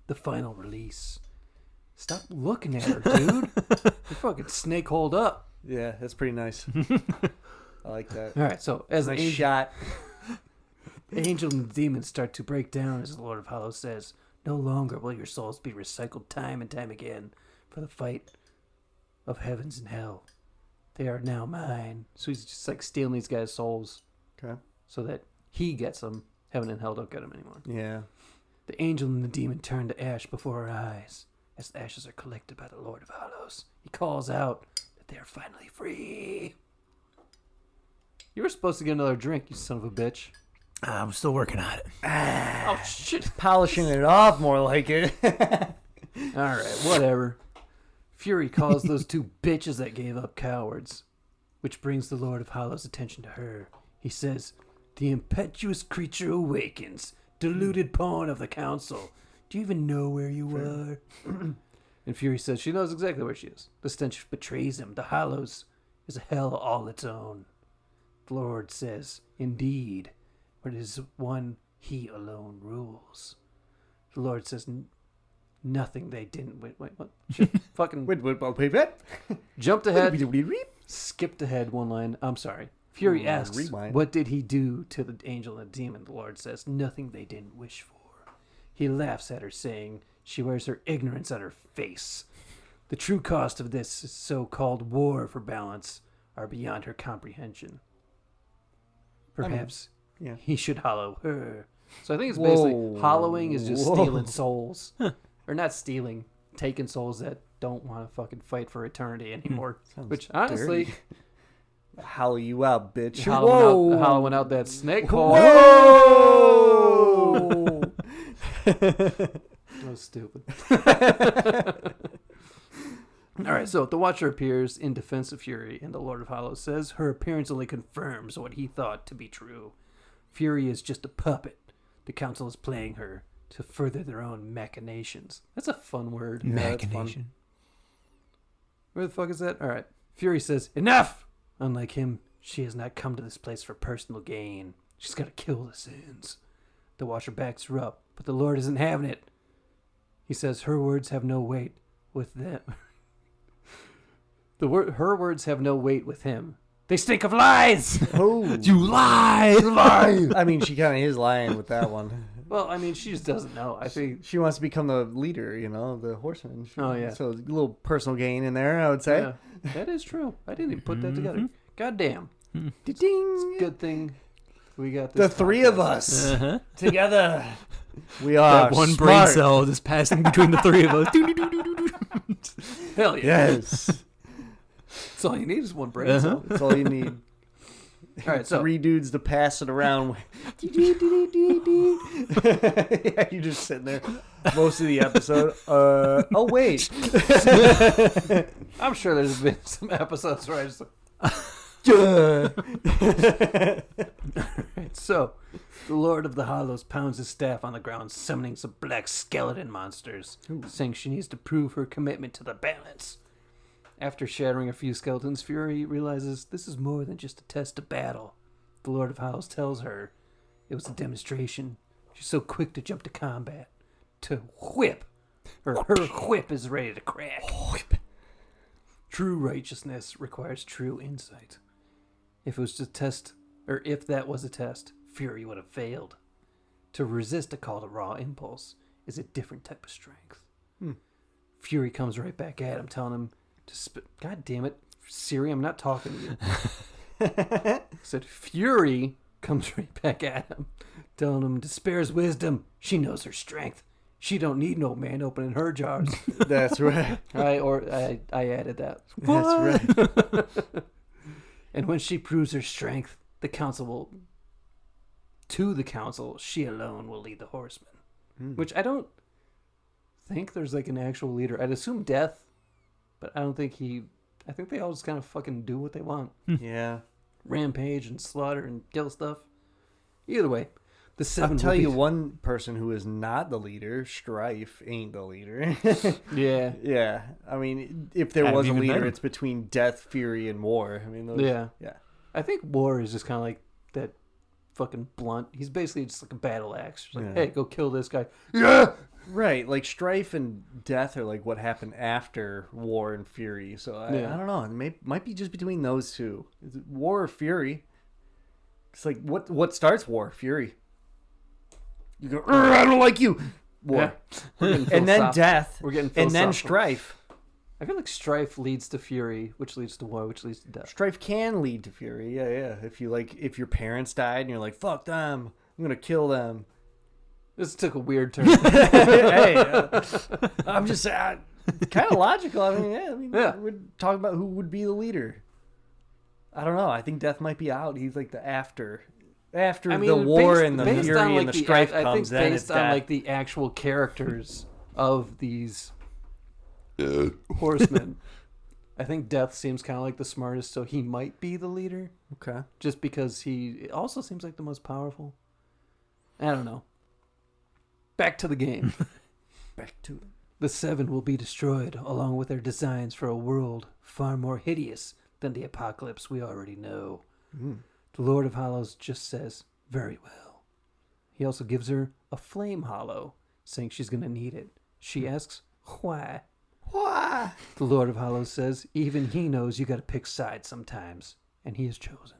The final release. Stop looking at her, dude. You're fucking snake holed up. Yeah, that's pretty nice. I like that. All right, so as Nice the angel, shot. the angel and the demon start to break down, as the Lord of Hollow says, no longer will your souls be recycled time and time again for the fight of heavens and hell. They are now mine. So he's just like stealing these guys' souls Okay. so that he gets them. Heaven and hell don't get them anymore. Yeah. The angel and the demon turn to ash before our eyes. As the ashes are collected by the Lord of Hollows, he calls out that they are finally free. You were supposed to get another drink, you son of a bitch. I'm still working on it. Oh, shit. Polishing it off more like it. All right, whatever. Fury calls those two bitches that gave up cowards, which brings the Lord of Hollows' attention to her. He says, the impetuous creature awakens, deluded pawn of the council. Do you even know where you are? And Fury says she knows exactly where she is. The stench betrays him. The Hollows is a hell all its own. The Lord says, indeed, but it is one he alone rules. The Lord says, nothing they didn't... Wait, what? Shit, fucking... Wait. Jumped ahead, skipped ahead one line. I'm sorry. Fury asks, rewind. what did he do to the angel and the demon? The Lord says, nothing they didn't wish for. He laughs at her, saying she wears her ignorance on her face. The true cost of this so-called war for balance are beyond her comprehension. Perhaps he should hollow her. So I think it's basically hollowing is just stealing souls. Or not stealing, taking souls that don't want to fucking fight for eternity anymore. Which, honestly... dirty. Hollow you out, bitch. Hollowing out that snake hole. Whoa! That was stupid. All right, so the Watcher appears in defense of Fury, and the Lord of Hollows says her appearance only confirms what he thought to be true. Fury is just a puppet. The council is playing her to further their own machinations. That's a fun word. Machination. Where the fuck is that? All right. Fury says, enough! Unlike him, she has not come to this place for personal gain. She's got to kill the sins. The Watcher backs her up, but the Lord isn't having it. He says her words have no weight with them. Her words have no weight with him. They stink of lies! Oh. You lie! I mean, she kind of is lying with that one. Well, I mean, she just doesn't know. I think... She wants to become the leader, the horseman. Oh, yeah. So a little personal gain in there, I would say. Yeah, that is true. I didn't even put that together. God damn. Ding. Good thing we got this. The three of us Uh-huh. together. We are That one smart. brain cell just passing between the three of us. Hell yeah. Yes. That's all you need is one brain cell. That's all you need. All right, so... Three dudes to pass it around. Yeah, you're just sitting there most of the episode. Oh, wait. I'm sure there's been some episodes where I just... Alright, so the Lord of the Hollows pounds his staff on the ground, summoning some black skeleton monsters, saying she needs to prove her commitment to the balance. After shattering a few skeletons, Fury realizes this is more than just a test of battle. The Lord of Hollows tells her it was a demonstration. She's so quick to jump to combat, to whip. Her whip is ready to crack. Whip. True righteousness requires true insight. If that was a test, Fury would have failed. To resist a call to raw impulse is a different type of strength. Fury comes right back at him, telling him to God damn it, Siri, I'm not talking to you. Said Fury comes right back at him, telling him to spare his wisdom. She knows her strength. She don't need no man opening her jars. That's right. I added that. That's right. And when she proves her strength, the council, she alone will lead the horsemen. Which I don't think there's like an actual leader. I'd assume Death, but I don't think he I think they all just kind of fucking do what they want. Yeah. Rampage and slaughter and kill stuff. Either way, the 7 I'll tell will be... you one person who is not the leader. Strife ain't the leader. Yeah. Yeah. I mean, if there Haven't was a even met leader, him. it's between Death, Fury, and War. I mean, those, Yeah. Yeah. I think War is just kind of like that fucking blunt. He's basically just like a battle axe. Just like, Yeah. hey, go kill this guy. Yeah! Right, like Strife and Death are like what happened after War and Fury. So I don't know. It might be just between those two. Is it War or Fury? It's like what starts War? Fury. You go, I don't like you. War. We're getting And then philosophical. Death. We're getting and then philosophical. Strife. I feel like Strife leads to Fury, which leads to War, which leads to Death. Strife can lead to Fury. Yeah. If your parents died and you're like, fuck them, I'm gonna kill them. This took a weird turn. Hey, I'm just kind of logical. I mean, Yeah. we're talking about who would be the leader. I don't know. I think Death might be out. He's like the after the war and the fury and the strife I comes. think Then it's based on Death. like the actual characters of these horsemen, I think Death seems kind of like the smartest, so he might be the leader. Okay. Just because he also seems like the most powerful. I don't know. Back to the game. Back to it. The 7 will be destroyed, along with their designs for a world far more hideous than the apocalypse we already know. The Lord of Hollows just says, very well. He also gives her a flame hollow, saying she's going to need it. She asks, why? Why? The Lord of Hollows says, even he knows you got to pick sides sometimes, and he has chosen.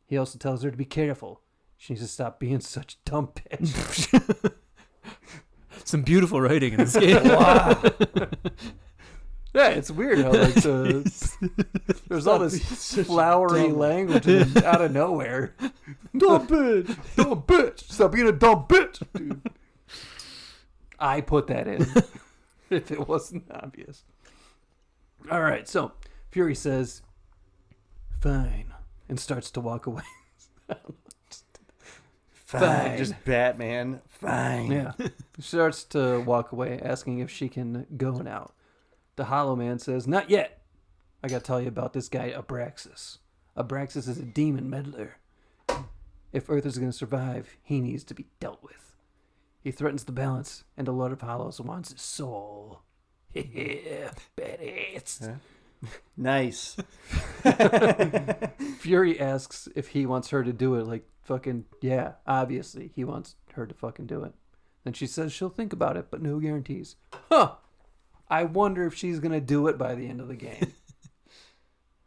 He also tells her to be careful. She needs to stop being such a dumb bitch. Some beautiful writing in this game. Wow. Yeah, it's weird how like there's all this flowery language and out of nowhere. Dumb bitch, dumb bitch, stop being a dumb bitch, dude. I put that in if it wasn't obvious. All right, so Fury says, "Fine," and starts to walk away. Fine. Just Batman. Fine. Yeah. She starts to walk away, asking if she can go now. The Hollow Man says, not yet. I gotta tell you about this guy, Abraxas. Abraxas is a demon meddler. If Earth is gonna survive, he needs to be dealt with. He threatens the balance, and the Lord of Hollows wants his soul. Yeah, badass. Huh? Nice. Fury asks if he wants her to do it. Like, fucking, yeah, obviously, he wants her to fucking do it. Then she says she'll think about it, but no guarantees. Huh. I wonder if she's going to do it by the end of the game.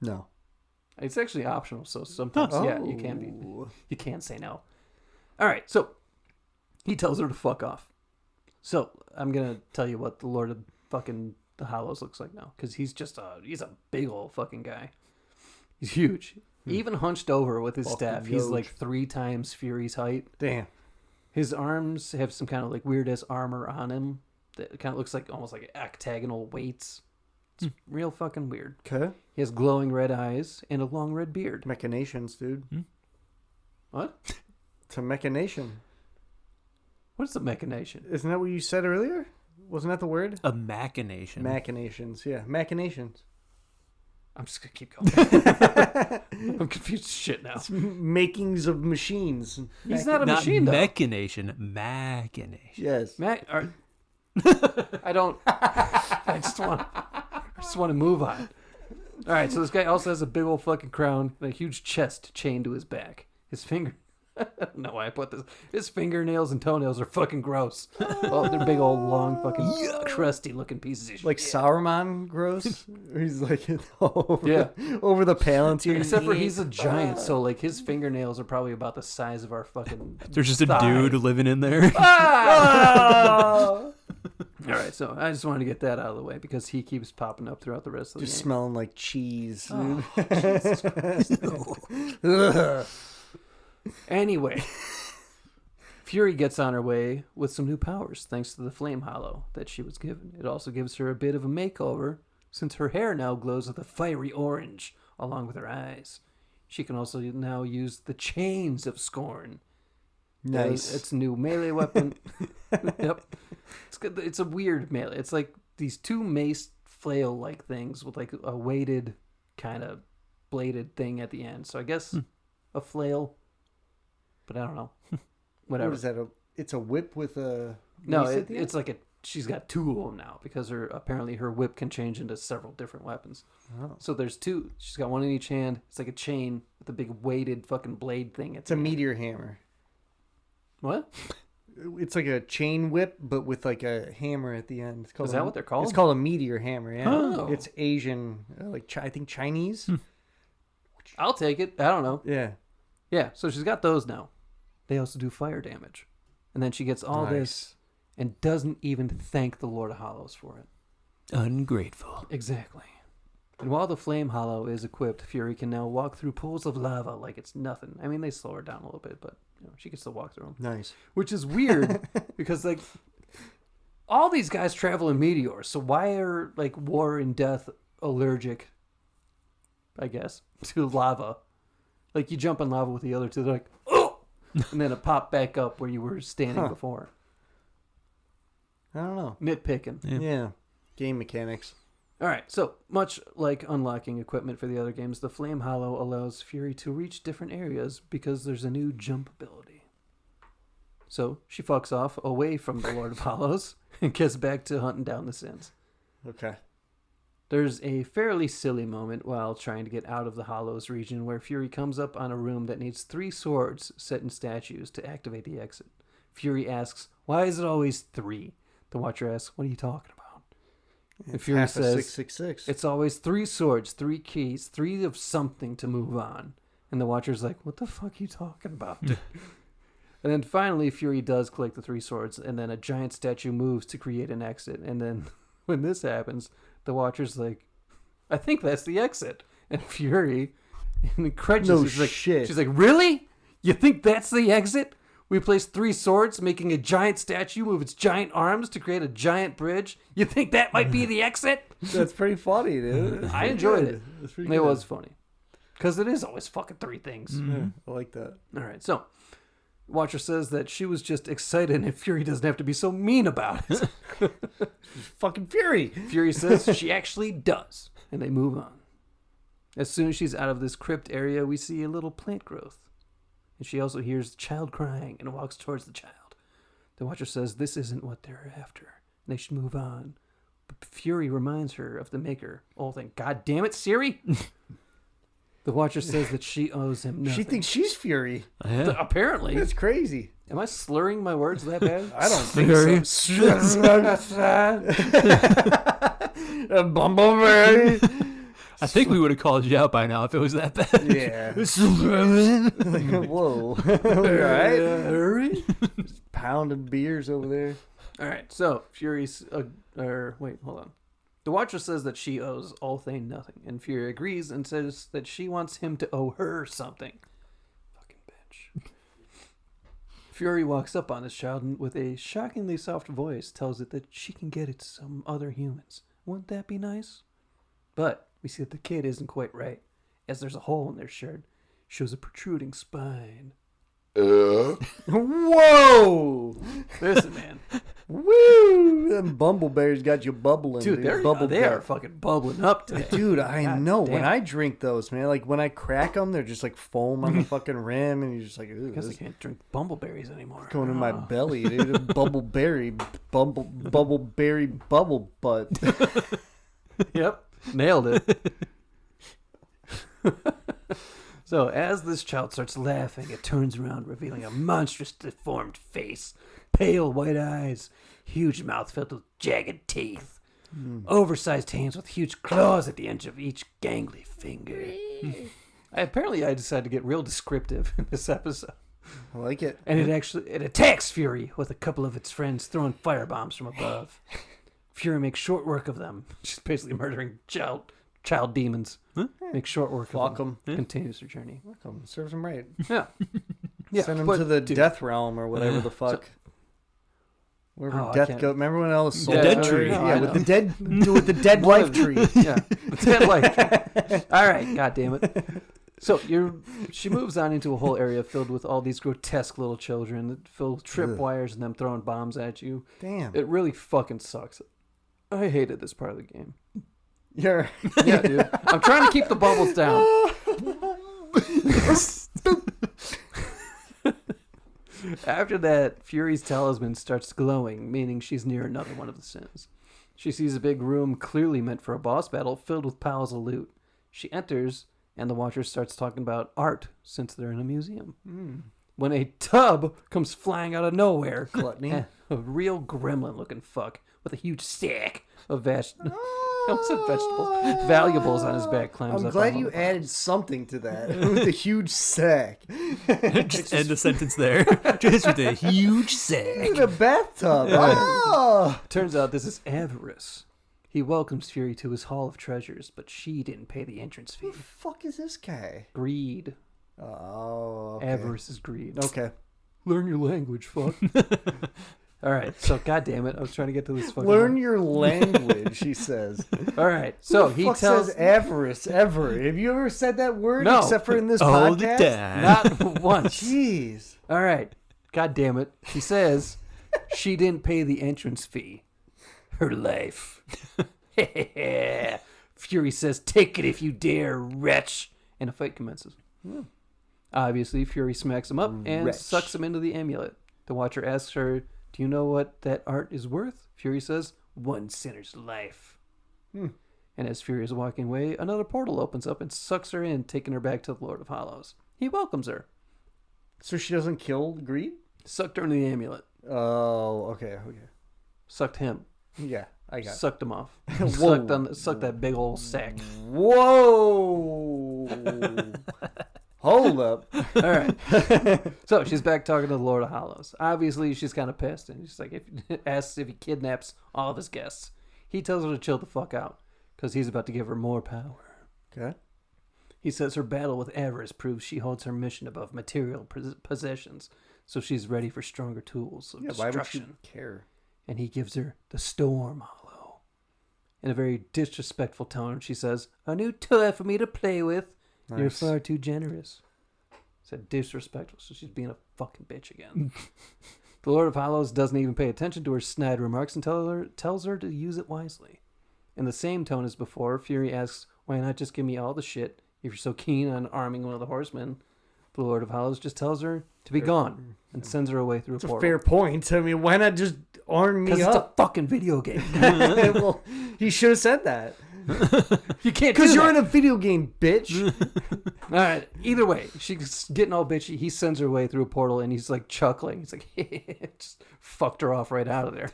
No. It's actually optional, so sometimes, yeah, you can't say no. All right, so he tells her to fuck off. So I'm going to tell you what the Lord of fucking the Hollows looks like now, because he's a big old fucking guy. He's huge. Even hunched over with his Fucking staff, he's huge. like 3 times Fury's height. Damn. His arms have some kind of like weird ass armor on him that kind of looks like almost like octagonal weights. It's real fucking weird. Okay. He has glowing red eyes and a long red beard. Machinations, dude. What? It's a machination. What is a machination? Isn't that what you said earlier? Wasn't that the word? A machination. Machinations. Yeah. Machinations. I'm just gonna keep going. I'm confused as shit now. Makings of machines. He's not a Not machine though. machination. Machination. Yes. I don't. I just want to move on. All right, so this guy also has a big old fucking crown and a huge chest chained to his back. His finger. I don't know why I put this. His fingernails and toenails are fucking gross. Oh, they're big old long fucking crusty looking pieces of shit. Like Saruman gross? He's like over, Yeah. over the palantir. Except for he's a giant, so like his fingernails are probably about the size of our fucking. There's just a thigh. dude living in there. All right, so I just wanted to get that out of the way because he keeps popping up throughout the rest of the Just game. smelling like cheese. Dude. Anyway, Fury gets on her way with some new powers thanks to the Flame Hollow that she was given. It also gives her a bit of a makeover since her hair now glows with a fiery orange along with her eyes. She can also now use the Chains of Scorn. Nice. It's a new melee weapon. Yep. It's good. It's a weird melee. It's like these 2 mace flail-like things with like a weighted kind of bladed thing at the end. So I guess a flail, but I don't know. Whatever. What is that? It's a whip with a... No, mace at the end? it's like she's got two of them now because apparently her whip can change into several different weapons. Oh. So there's two. She's got one in each hand. It's like a chain with a big weighted fucking blade thing. It's a meteor hammer. What? It's like a chain whip, but with like a hammer at the end. It's called Is that what they're called? It's called a meteor hammer. Yeah, Oh. It's Asian, I think Chinese. I'll take it. I don't know. Yeah, Yeah, so she's got those now. They also do fire damage. And then she gets all this and doesn't even thank the Lord of Hollows for it. Ungrateful. Exactly. And while the Flame Hollow is equipped, Fury can now walk through pools of lava like it's nothing. I mean, they slow her down a little bit, but she can still walk through them. nice. Which is weird because, like, all these guys travel in meteors. So why are, like, War and Death allergic, I guess, to lava? Like, you jump in lava with the other two, they're like, oh! And then it popped back up where you were standing before. I don't know. Nitpicking. Yeah. Game mechanics. All right, so much like unlocking equipment for the other games, the Flame Hollow allows Fury to reach different areas because there's a new jump ability. So she fucks off away from the Lord of Hollows and gets back to hunting down the Sins. Okay. There's a fairly silly moment while trying to get out of the Hollows region where Fury comes up on a room that needs 3 swords set in statues to activate the exit. Fury asks, "Why is it always 3?" The Watcher asks, "What are you talking about?" And Fury half a says, 666. "It's always 3 swords, 3 keys, 3 of something to move on." And the Watcher's like, "What the fuck are you talking about?" And then finally, Fury does collect the 3 swords, and then a giant statue moves to create an exit. And then when this happens, the Watcher's like, "I think that's the exit." And Fury, incredulous, No shit. She's like, "Really? You think that's the exit? We placed 3 swords, making a giant statue move its giant arms to create a giant bridge. You think that might be the exit?" That's pretty funny, dude. I enjoyed it. That's pretty It good. was funny. Because it is always fucking 3 things. Yeah, I like that. All right, so Watcher says that she was just excited and Fury doesn't have to be so mean about it. Fucking Fury. Fury says she actually does, and they move on. As soon as she's out of this crypt area, we see a little plant growth. And she also hears the child crying and walks towards the child. The Watcher says this isn't what they're after. And they should move on. But Fury reminds her of the Maker. Oh, thank God damn it, Siri! The Watcher says that she owes him nothing. She thinks she's Fury. Apparently. That's crazy. Am I slurring my words that bad? I don't think Fury. A Bumblebee. I think we would have called you out by now if it was that bad. Yeah. Whoa. All right. Hurry. Pounding beers over there. All right, so Fury's... wait, hold on. The Watcher says that she owes Althane nothing, and Fury agrees and says that she wants him to owe her something. Fucking bitch. Fury walks up on this child and with a shockingly soft voice tells it that she can get it to some other humans. Wouldn't that be nice? But we see that the kid isn't quite right, as there's a hole in their shirt. Shows a protruding spine. Whoa! Listen, man. Woo! Them bumbleberries got you bubbling. Dude, they are fucking bubbling up today. Dude, I God know. damn. When I drink those, man, like when I crack them, they're just like foam on the fucking rim, and you're just like, ooh, Because I this is can't drink bumbleberries anymore. going in my Oh. belly, dude. Bubbleberry bubble butt. Yep, nailed it. So, as this child starts laughing, it turns around, revealing a monstrous, deformed face, pale white eyes, huge mouth filled with jagged teeth, oversized hands with huge claws at the end of each gangly finger. Apparently, I decided to get real descriptive in this episode. I like it. And it attacks Fury with a couple of its friends throwing firebombs from above. Fury makes short work of them. She's basically murdering child demons. Makes short work Fuck of them. 'em. Continues her journey. Welcome. Serves them right. Yeah. Yeah. Send them but, to the dude, death realm or whatever the fuck. Wherever Oh, I death can't- goes. Remember when Ellis sold dead it? tree. No, I Yeah, know. with the dead, with the dead life tree. Yeah. The dead life tree. All right. God damn it. So she moves on into a whole area filled with all these grotesque little children that fill tripwires and them throwing bombs at you. Damn. It really fucking sucks. I hated this part of the game. You're Yeah, dude. I'm trying to keep the bubbles down. After that, Fury's talisman starts glowing, meaning she's near another one of the sins. She sees a big room clearly meant for a boss battle filled with piles of loot. She enters, and the Watcher starts talking about art since they're in a museum. When a tub comes flying out of nowhere, Gluttony. a real gremlin-looking fuck with a huge sack of vegetables, valuables on his back climbs I'm up. glad on you the- added something to that with a huge sack. Just end the sentence there. Just with a huge sack. In a bathtub. Oh! Turns out this is Avarice. He welcomes Fury to his hall of treasures, but she didn't pay the entrance fee. Who the fuck is this guy? Greed. Oh, okay. Avarice is greed. Okay. Learn your language, fuck. All right, so goddamn it, I was trying to get to this fucking. Learn your language, he says. All right, so Who the he fuck tells. says avarice ever. Have you ever said that word No. except for in this Hold podcast? it down. Not once. Jeez. All right, god damn it. He says she didn't pay the entrance fee. Her life. Fury says, "Take it if you dare, wretch," and a fight commences. Obviously, Fury smacks him up and Wretch. sucks him into the amulet. The Watcher asks her, "Do you know what that art is worth?" Fury says, "One sinner's life." And as Fury is walking away, another portal opens up and sucks her in, taking her back to the Lord of Hollows. He welcomes her. So she doesn't kill Greed? Sucked her into the amulet. Oh, okay. Sucked him. Yeah, I got it. Sucked him off. Whoa. Sucked that big old sack. Whoa. Hold up. All right. So she's back talking to the Lord of Hollows. Obviously, she's kind of pissed, and she's like, asks if he kidnaps all of his guests. He tells her to chill the fuck out because he's about to give her more power. Okay. He says her battle with Avarice proves she holds her mission above material possessions, so she's ready for stronger tools of Yeah, why would destruction. she care? And he gives her the Storm Hollow. In a very disrespectful tone, she says, "A new toy for me to play with. You're Nice. far too generous." Said disrespectful, so she's being a fucking bitch again. The Lord of Hollows doesn't even pay attention to her snide remarks and tells her to use it wisely. In the same tone as before, Fury asks, "Why not just give me all the shit if you're so keen on arming one of the horsemen?" The Lord of Hollows just tells her to be gone and sends her away through It's a a portal. fair point. I mean, why not just arm me Because it's a up? fucking video game. Well, he should have said that. You can't Because do you're that. in a video game, bitch. All right. Either way, she's getting all bitchy. He sends her way through a portal, and he's like chuckling. He's like, just fucked her off right out of there.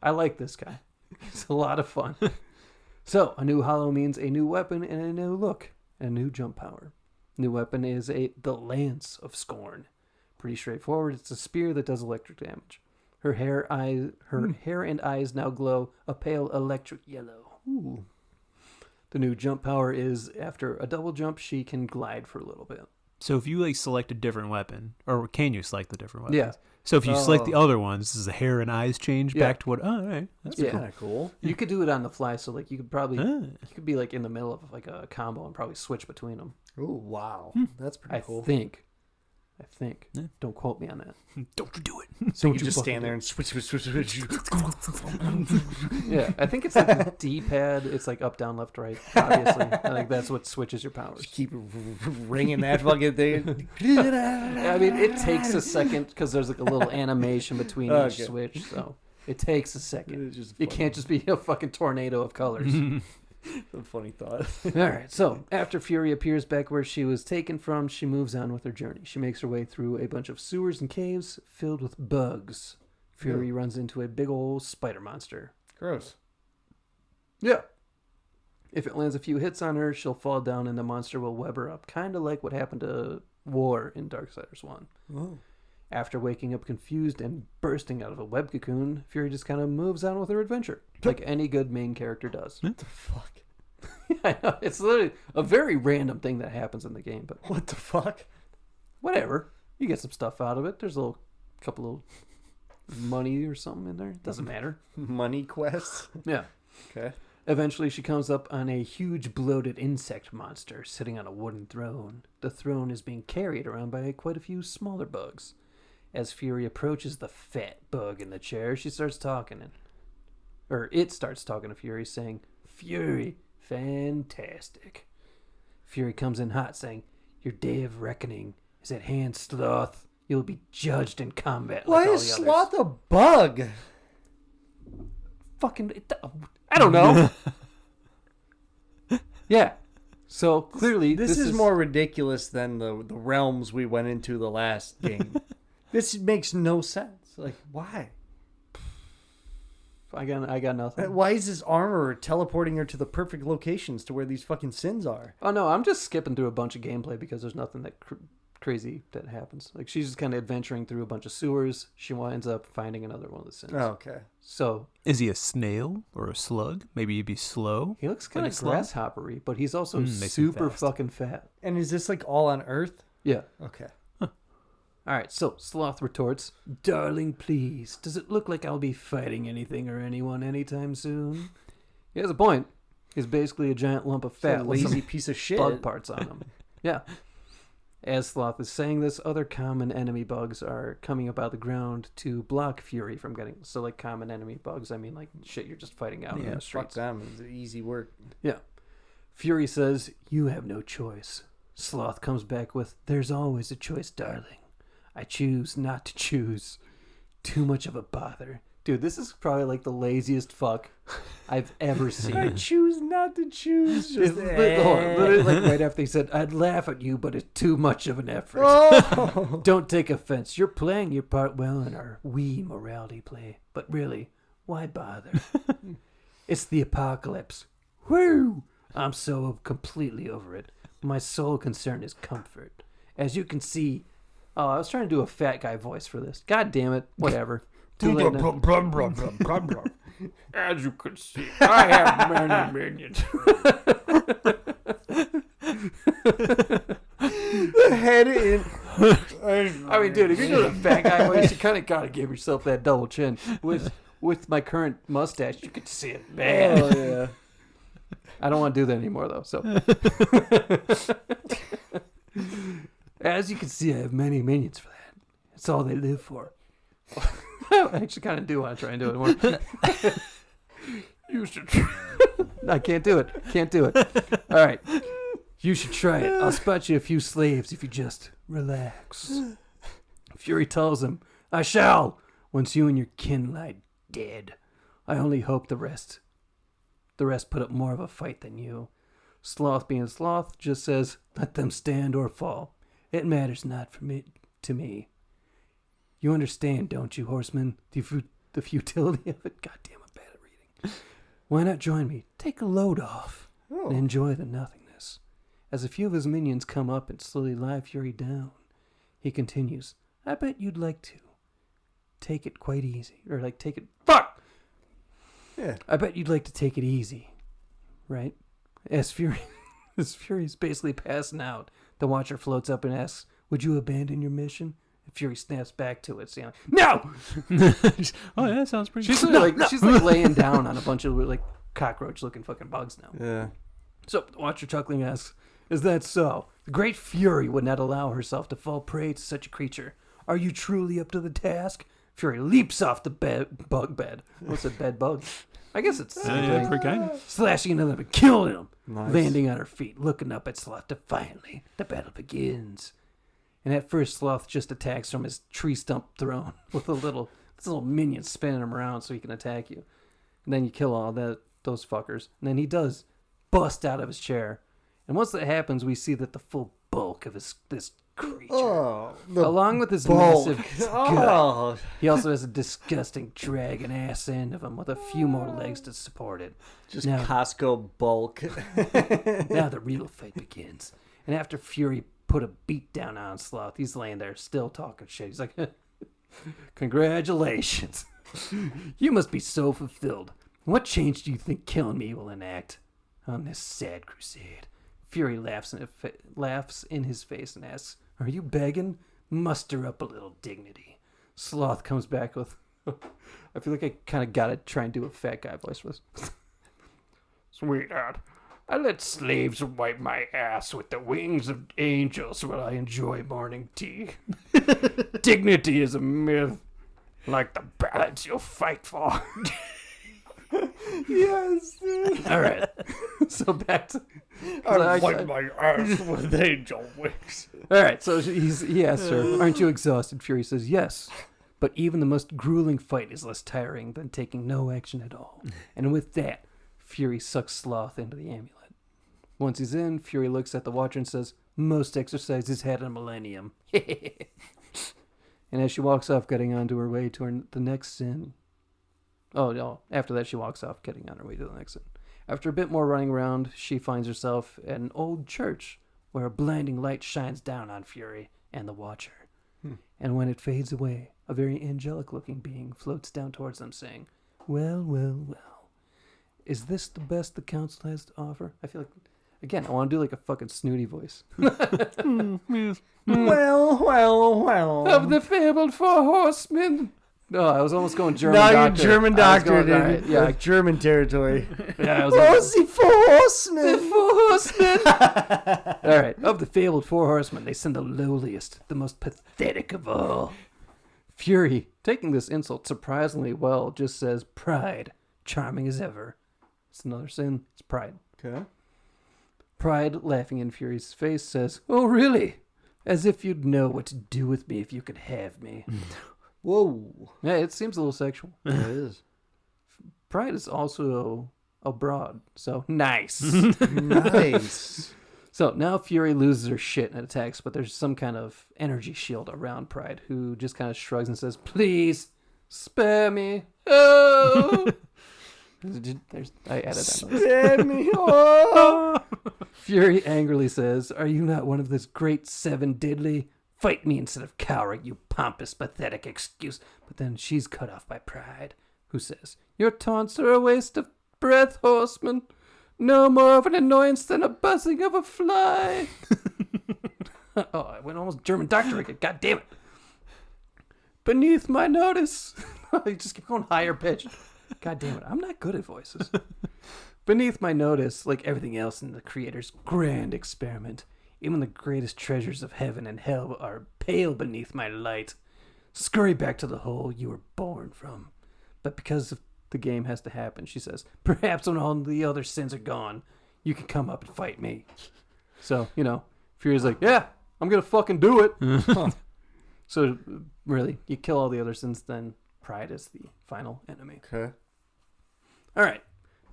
I like this guy. It's a lot of fun. So, a new hollow means a new weapon and a new look, and a new jump power. New weapon is the Lance of Scorn. Pretty straightforward. It's a spear that does electric damage. Her hair and eyes now glow a pale electric yellow. Ooh. The new jump power is after a double jump, she can glide for a little bit. So if you like select a different weapon, or can you select the different weapons? Yeah. So if you select the Oh. other ones, does the hair and eyes change Yeah. back to what? Oh, all right. That's Yeah. Kind of cool. You could do it on the fly, so like you could probably Ah. you could be like in the middle of like a combo and probably switch between them. Oh, wow. That's pretty I cool. think. Yeah. Don't quote me on that. Don't you do it. So you you just fucking stand do there and switch. Yeah, I think it's like the D-pad. It's like up, down, left, right. Obviously, I think that's what switches your powers. Keep ringing that fucking thing. I mean, it takes a second because there's like a little animation between each Okay. switch, so it takes a second. It's just You can't just be a fucking tornado of colors. a funny thought. All right, so after Fury appears back where she was taken from, she moves on with her journey. She makes her way through a bunch of sewers and caves filled with bugs. Fury runs into a big old spider monster. Gross. Yeah. If it lands a few hits on her, she'll fall down and the monster will web her up, kind of like what happened to War in Darksiders 1. Oh. After waking up confused and bursting out of a web cocoon, Fury just kind of moves on with her adventure, like any good main character does. What the fuck? I know, it's literally a very random thing that happens in the game, but What the fuck? whatever. You get some stuff out of it. There's a couple of money or something in there. Doesn't matter. Money quest? Yeah. Okay. Eventually, she comes up on a huge bloated insect monster sitting on a wooden throne. The throne is being carried around by quite a few smaller bugs. As Fury approaches the fat bug in the chair, she starts talking. or it starts talking to Fury, saying, "Fury, fantastic." Fury comes in hot, saying, "Your day of reckoning is at hand, Sloth. You'll be judged in combat Why like all is the Sloth others." a bug? Fucking, I don't know. Yeah. So clearly, This is more ridiculous than the realms we went into the last game. This makes no sense. Like, why? I got nothing. Why is this armor teleporting her to the perfect locations to where these fucking sins are? Oh no, I'm just skipping through a bunch of gameplay because there's nothing that crazy that happens. Like, she's just kind of adventuring through a bunch of sewers. She winds up finding another one of the sins. Oh, okay. So Is he a snail or a slug? Maybe he'd be slow. he looks kind Like of a slug? grasshoppery, but he's also Makes him super fast. fucking fat. And is this like all on Earth? Yeah. Okay. All right, so Sloth retorts, "Darling, please, does it look like I'll be fighting anything or anyone anytime soon?" He has a point. He's basically a giant lump of fat Fat with lazy some piece of shit. bug parts on him. Yeah. As Sloth is saying this, other common enemy bugs are coming up out of the ground to block Fury from getting... So, like, common enemy bugs, I mean, like, shit you're just fighting out in the Fuck streets. them. It's easy work. Yeah. Fury says, "You have no choice." Sloth comes back with, "There's always a choice, darling. I choose not to choose. Too much of a bother." Dude, this is probably like the laziest fuck I've ever I seen. choose not to choose. Just, Literally, like right after he said, "I'd laugh at you, but it's too much of an effort." Oh! Don't take offense. You're playing your part well in our wee morality play. But really, why bother? It's the apocalypse. Woo! I'm so completely over it. My sole concern is comfort. As you can see... Oh, I was trying to do a fat guy voice for this. God damn it. Whatever. Too late now. As you can see, I have many minions. The head in. I mean, dude, if you're doing a fat guy voice, you kind of got to give yourself that double chin. With my current mustache, you could see it bad. Oh, yeah. I don't want to do that anymore, though. So, as you can see, I have many minions for that. It's all they live for. I actually kind of do want to try and do it more. You should. I can't do it. Can't do it. All right. You should try it. I'll spot you a few slaves if you just relax. Fury tells him, "I shall, once you and your kin lie dead. I only hope the rest put up more of a fight than you." Sloth, being Sloth, just says, "Let them stand or fall. It matters not to me. You understand, don't you, horseman? The futility of it? God damn, I'm bad at reading. Why not join me? Take a load off and enjoy the nothingness." As a few of his minions come up and slowly lie Fury down, he continues, "I bet you'd like to take it quite easy. Or like take it... Fuck! Yeah. I bet you'd like to take it easy. Right?" As Fury's basically passing out, the Watcher floats up and asks, "Would you abandon your mission?" And Fury snaps back to it, saying, "No!" Oh, yeah, that sounds pretty She's good. she's like laying down on a bunch of like cockroach-looking fucking bugs now. Yeah. So the Watcher chuckling asks, "Is that so? The great Fury would not allow herself to fall prey to such a creature. Are you truly up to the task?" Fury leaps off the bug bed. What's a bed bug? I guess it's Yeah, pretty kind. slashing into them and killing them. Nice. Landing on her feet, looking up at Sloth defiantly. The battle begins. And at first, Sloth just attacks from his tree stump throne with this little minion spinning him around so he can attack you. And then you kill all those fuckers. And then he does bust out of his chair. And once that happens, we see that the full bulk of this creature, along with his massive gut, Oh. he also has a disgusting dragon ass end of him with a few more legs to support it. Just Now- Costco bulk. Now the real fight begins. And after Fury put a beat down on Sloth, he's laying there still talking shit. He's like, "Congratulations. You must be so fulfilled. What change do you think killing me will enact on this sad crusade?" Fury laughs in his face and asks, "Are you begging? Muster up a little dignity." Sloth comes back with, I feel like I kind of got to try and do a fat guy voice for this. "Sweetheart, I let slaves wipe my ass with the wings of angels while I enjoy morning tea. Dignity is a myth, like the balance you'll fight for." Yes. All right. So back to. I wipe my ass with angel wings. All right. So he asks her, "Aren't you exhausted?" Fury says, "Yes, but even the most grueling fight is less tiring than taking no action at all." And with that, Fury sucks Sloth into the amulet. Once he's in, Fury looks at the Watcher and says, "Most exercises had a millennium." And as she walks off, getting on to her way to the next sin. Oh, no. After that, she walks off, getting on her way to the next sin. After a bit more running around, she finds herself at an old church where a blinding light shines down on Fury and the Watcher. And when it fades away, a very angelic-looking being floats down towards them, saying, "Well, well, well. Is this the best the council has to offer?" I feel like, again, I want to do like a fucking snooty voice. Well. Of the fabled four horsemen. No, I was almost going German Now doctor. you're German I was doctor, going- dude. all right, yeah, Like German territory. yeah, I was The four horsemen. four horsemen. All right, of the fabled four horsemen, they send the lowliest, the most pathetic of all. Fury, taking this insult surprisingly well, just says, "Pride, charming as ever." It's another sin. It's pride. Okay. Pride, laughing in Fury's face, says, "Oh, really? As if you'd know what to do with me if you could have me." Whoa. Yeah, it seems a little sexual. It is. Pride is also abroad, so nice. Nice. So now Fury loses her shit and attacks, but there's some kind of energy shield around Pride, who just kind of shrugs and says, "Please, spare me." Oh! I added that. Spare me. Oh. Fury angrily says, "Are you not one of this great seven diddly? Fight me instead of cowering, you pompous, pathetic excuse." But then she's cut off by Pride, who says, "Your taunts are a waste of breath, horseman. No more of an annoyance than a buzzing of a fly." Oh, I went almost German doctor again. God damn it. "Beneath my notice." You just keep going higher pitch. God damn it. I'm not good at voices. "Beneath my notice, like everything else in the Creator's grand experiment, even the greatest treasures of heaven and hell are pale beneath my light. Scurry back to the hole you were born from." But because the game has to happen, she says, "Perhaps when all the other sins are gone, you can come up and fight me." So, Fury's like, "Yeah, I'm going to fucking do it." So, really, you kill all the other sins, then Pride is the final enemy. Okay. All right.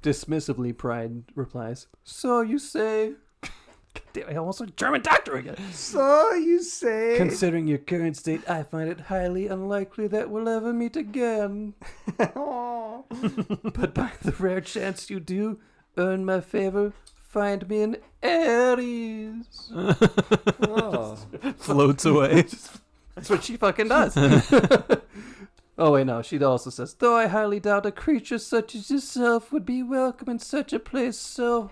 Dismissively, Pride replies, "So you say." God damn, I almost went German doctor again. So you say. "Considering your current state, I find it highly unlikely that we'll ever meet again. Oh. But by the rare chance you do earn my favor, find me in Aries." Oh. Floats away. That's what she fucking does. Oh, wait, no. She also says, "Though I highly doubt a creature such as yourself would be welcome in such a place so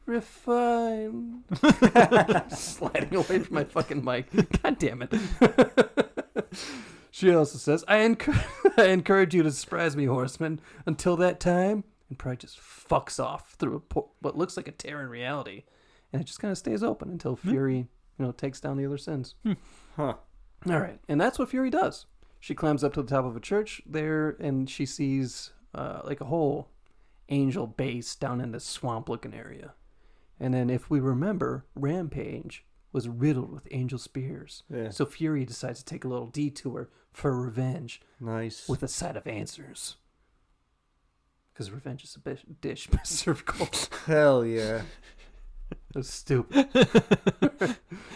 refined." Sliding away from my fucking mic. God damn it. She also says, I encourage you to surprise me, horseman. Until that time," and Pride just fucks off through what looks like a tear in reality. And it just kind of stays open until Fury, takes down the other sins. Huh. All right. And that's what Fury does. She climbs up to the top of a church there, and she sees like a whole angel base down in this swamp-looking area. And then, if we remember, Rampage was riddled with angel spears. Yeah. So Fury decides to take a little detour for revenge Nice. with a side of answers. Because revenge is a dish served cold. Hell yeah. That's stupid.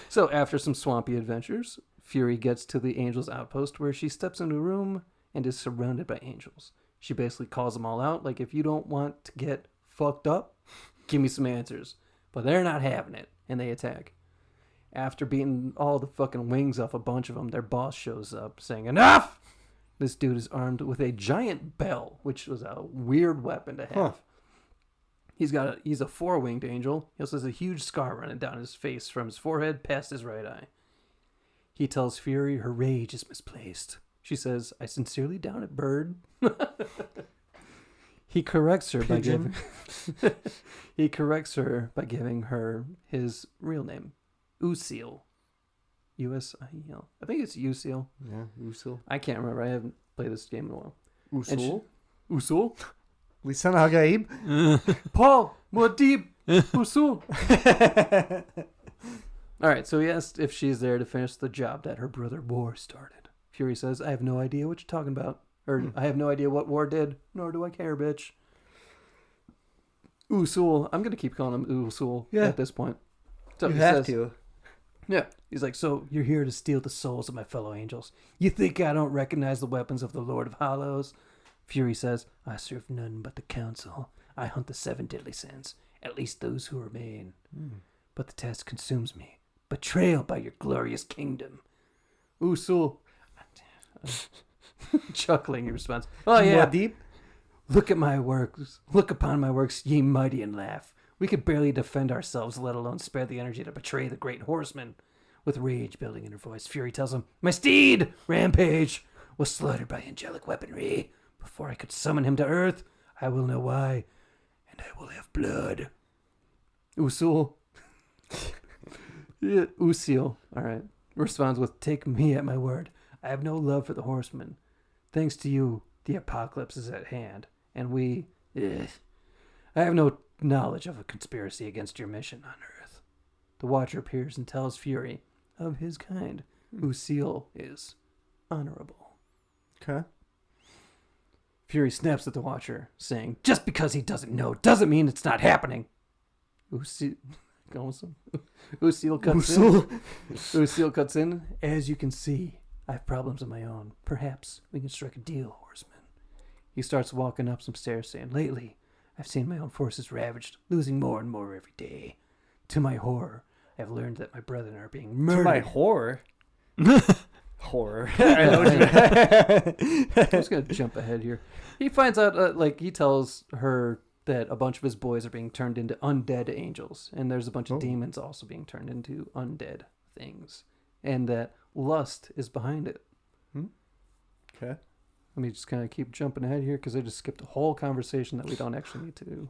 So after some swampy adventures, Fury gets to the angel's outpost, where she steps into a room and is surrounded by angels. She basically calls them all out, like, if you don't want to get fucked up, give me some answers. But they're not having it, and they attack. After beating all the fucking wings off a bunch of them, their boss shows up saying, "Enough!" This dude is armed with a giant bell, which was a weird weapon to have. Huh. He's a four-winged angel. He also has a huge scar running down his face from his forehead past his right eye. He tells Fury her rage is misplaced. She says, "I sincerely doubt it, bird." He corrects her by giving her his real name, Usiel. U-S-I-E-L. I think it's Usiel. Yeah. Usul. I can't remember. I haven't played this game in a while. Usul? Usul? Lisana Hagaib. Paul, Muad'Dib, Usul. All right, so he asked if she's there to finish the job that her brother War started. Fury says, I have no idea what you're talking about. Or, I have no idea what War did, nor do I care, bitch. Usul. I'm going to keep calling him Usul at this point. So You he have says, to. Yeah. He's like, so you're here to steal the souls of my fellow angels. You think I don't recognize the weapons of the Lord of Hollows? Fury says, I serve none but the council. I hunt the 7 deadly sins, at least those who remain. But the task consumes me. Betrayal by your glorious kingdom. Usul. Chuckling, he responds, oh yeah. Muad'Dib. Look at my works. Look upon my works, ye mighty, and laugh. We could barely defend ourselves, let alone spare the energy to betray the great horseman. With rage building in her voice, Fury tells him, my steed, Rampage, was slaughtered by angelic weaponry. Before I could summon him to earth, I will know why, and I will have blood. Usul. Yeah, Usil, all right, responds with, take me at my word. I have no love for the horseman. Thanks to you, the apocalypse is at hand, and I have no knowledge of a conspiracy against your mission on Earth. The Watcher appears and tells Fury, of his kind, Usil is honorable. Okay. Fury snaps at the Watcher, saying, just because he doesn't know doesn't mean it's not happening. Usil cuts in. Usil cuts in. As you can see, I have problems of my own. Perhaps we can strike a deal, horseman. He starts walking up some stairs, saying, lately, I've seen my own forces ravaged, losing more and more every day. To my horror, I've learned that my brethren are being murdered. To my horror. Horror. I know what you I'm just going to jump ahead here. He finds out, he tells her that a bunch of his boys are being turned into undead angels, and there's a bunch of demons also being turned into undead things, and that lust is behind it. Okay. Let me just kind of keep jumping ahead here because I just skipped a whole conversation that we don't actually need to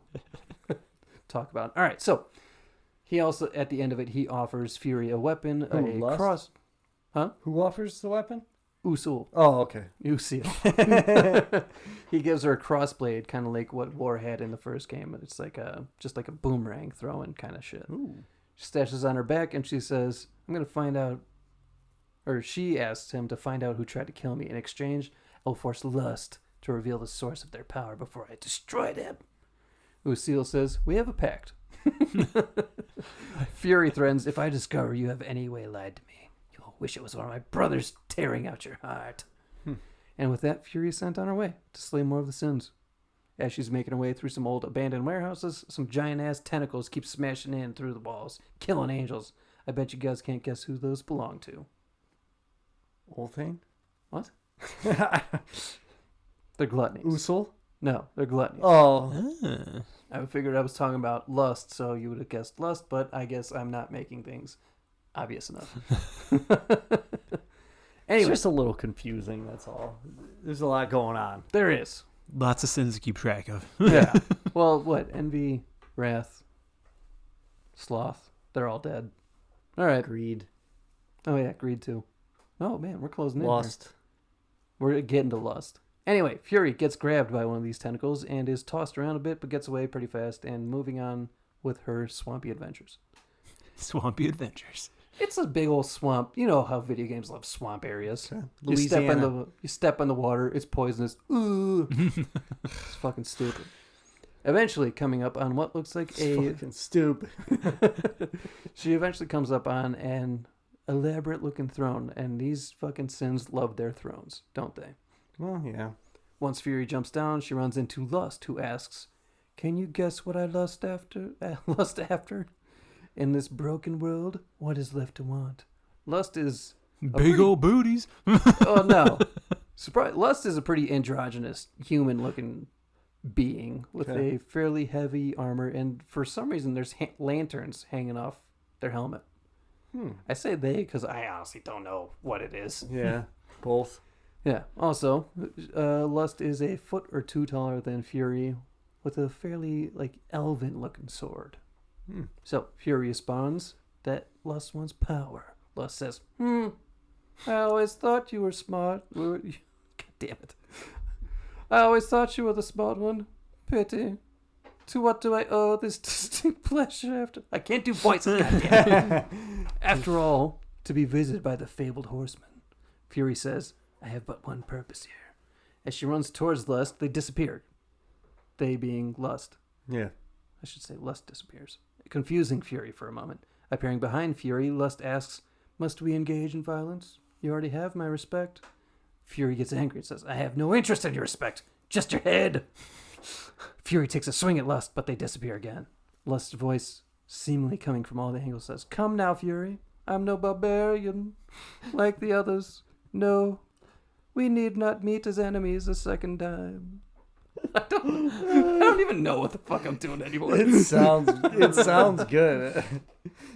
talk about. All right, so he also, at the end of it, he offers Fury a weapon, Lust? cross. Huh? Who offers the weapon? Usul. Oh, okay. Usil. He gives her a crossblade, kind of like what War had in the first game. It's like just like a boomerang throwing kind of shit. Ooh. She stashes on her back and she says, I'm going to find out, or she asks him to find out who tried to kill me. In exchange, I'll force lust to reveal the source of their power before I destroy them. Usil says, we have a pact. Fury threatens, if I discover you have any way lied to me, you'll wish it was one of my brothers tearing out your heart. And with that, Fury is sent on her way to slay more of the sins. As she's making her way through some old abandoned warehouses, some giant-ass tentacles keep smashing in through the walls, killing angels. I bet you guys can't guess who those belong to. Old thing? What? They're gluttonies. Usul? No, they're gluttonies. Oh. I figured I was talking about lust, so you would have guessed lust, but I guess I'm not making things obvious enough. It's Anyway, just a little confusing, that's all. There's a lot going on. there is. Lots of sins to keep track of. Yeah. Well, what? Envy, wrath, sloth. They're all dead. All right. Greed, Oh, yeah, greed too. Oh, man, we're closing in here. lust. We're getting to lust. Anyway, Fury gets grabbed by one of these tentacles and is tossed around a bit, but gets away pretty fast and moving on with her swampy adventures. Swampy adventures. It's a big old swamp. You know how video games love swamp areas. Okay. You step Louisiana. you step on the water, it's poisonous. Ooh. It's fucking stupid. Eventually coming up on what looks like a... Fucking stupid. She eventually comes up on an elaborate looking throne, and these fucking sins love their thrones, don't they? Well, yeah. Once Fury jumps down, she runs into Lust, who asks, can you guess what I lust after? In this broken world, what is left to want? Lust is... Big old booties. Oh, no. Lust is a pretty androgynous, human-looking being with Okay. a fairly heavy armor, and for some reason, there's lanterns hanging off their helmet. I say they because I honestly don't know what it is. Yeah. Both. Yeah. Also, Lust is a foot or two taller than Fury, with a fairly elven-looking sword. So Fury responds that Lust wants power. Lust says, I always thought you were smart. God damn it. I always thought you were the smart one. Pity. To what do I owe this distinct pleasure after... I can't do voices, goddammit. After all, to be visited by the fabled horseman. Fury says, I have but one purpose here. As she runs towards Lust, they disappear. They being Lust. Yeah. I should say Lust disappears. Confusing Fury for a moment. Appearing behind Fury, Lust asks, must we engage in violence? You already have my respect. Fury gets angry and says, I have no interest in your respect. Just your head. Fury takes a swing at Lust, but they disappear again. Lust's voice, seemingly coming from all the angles, says, come now, Fury. I'm no barbarian like the others. No, we need not meet as enemies a second time. I don't even know what the fuck I'm doing anymore. It sounds good. It's All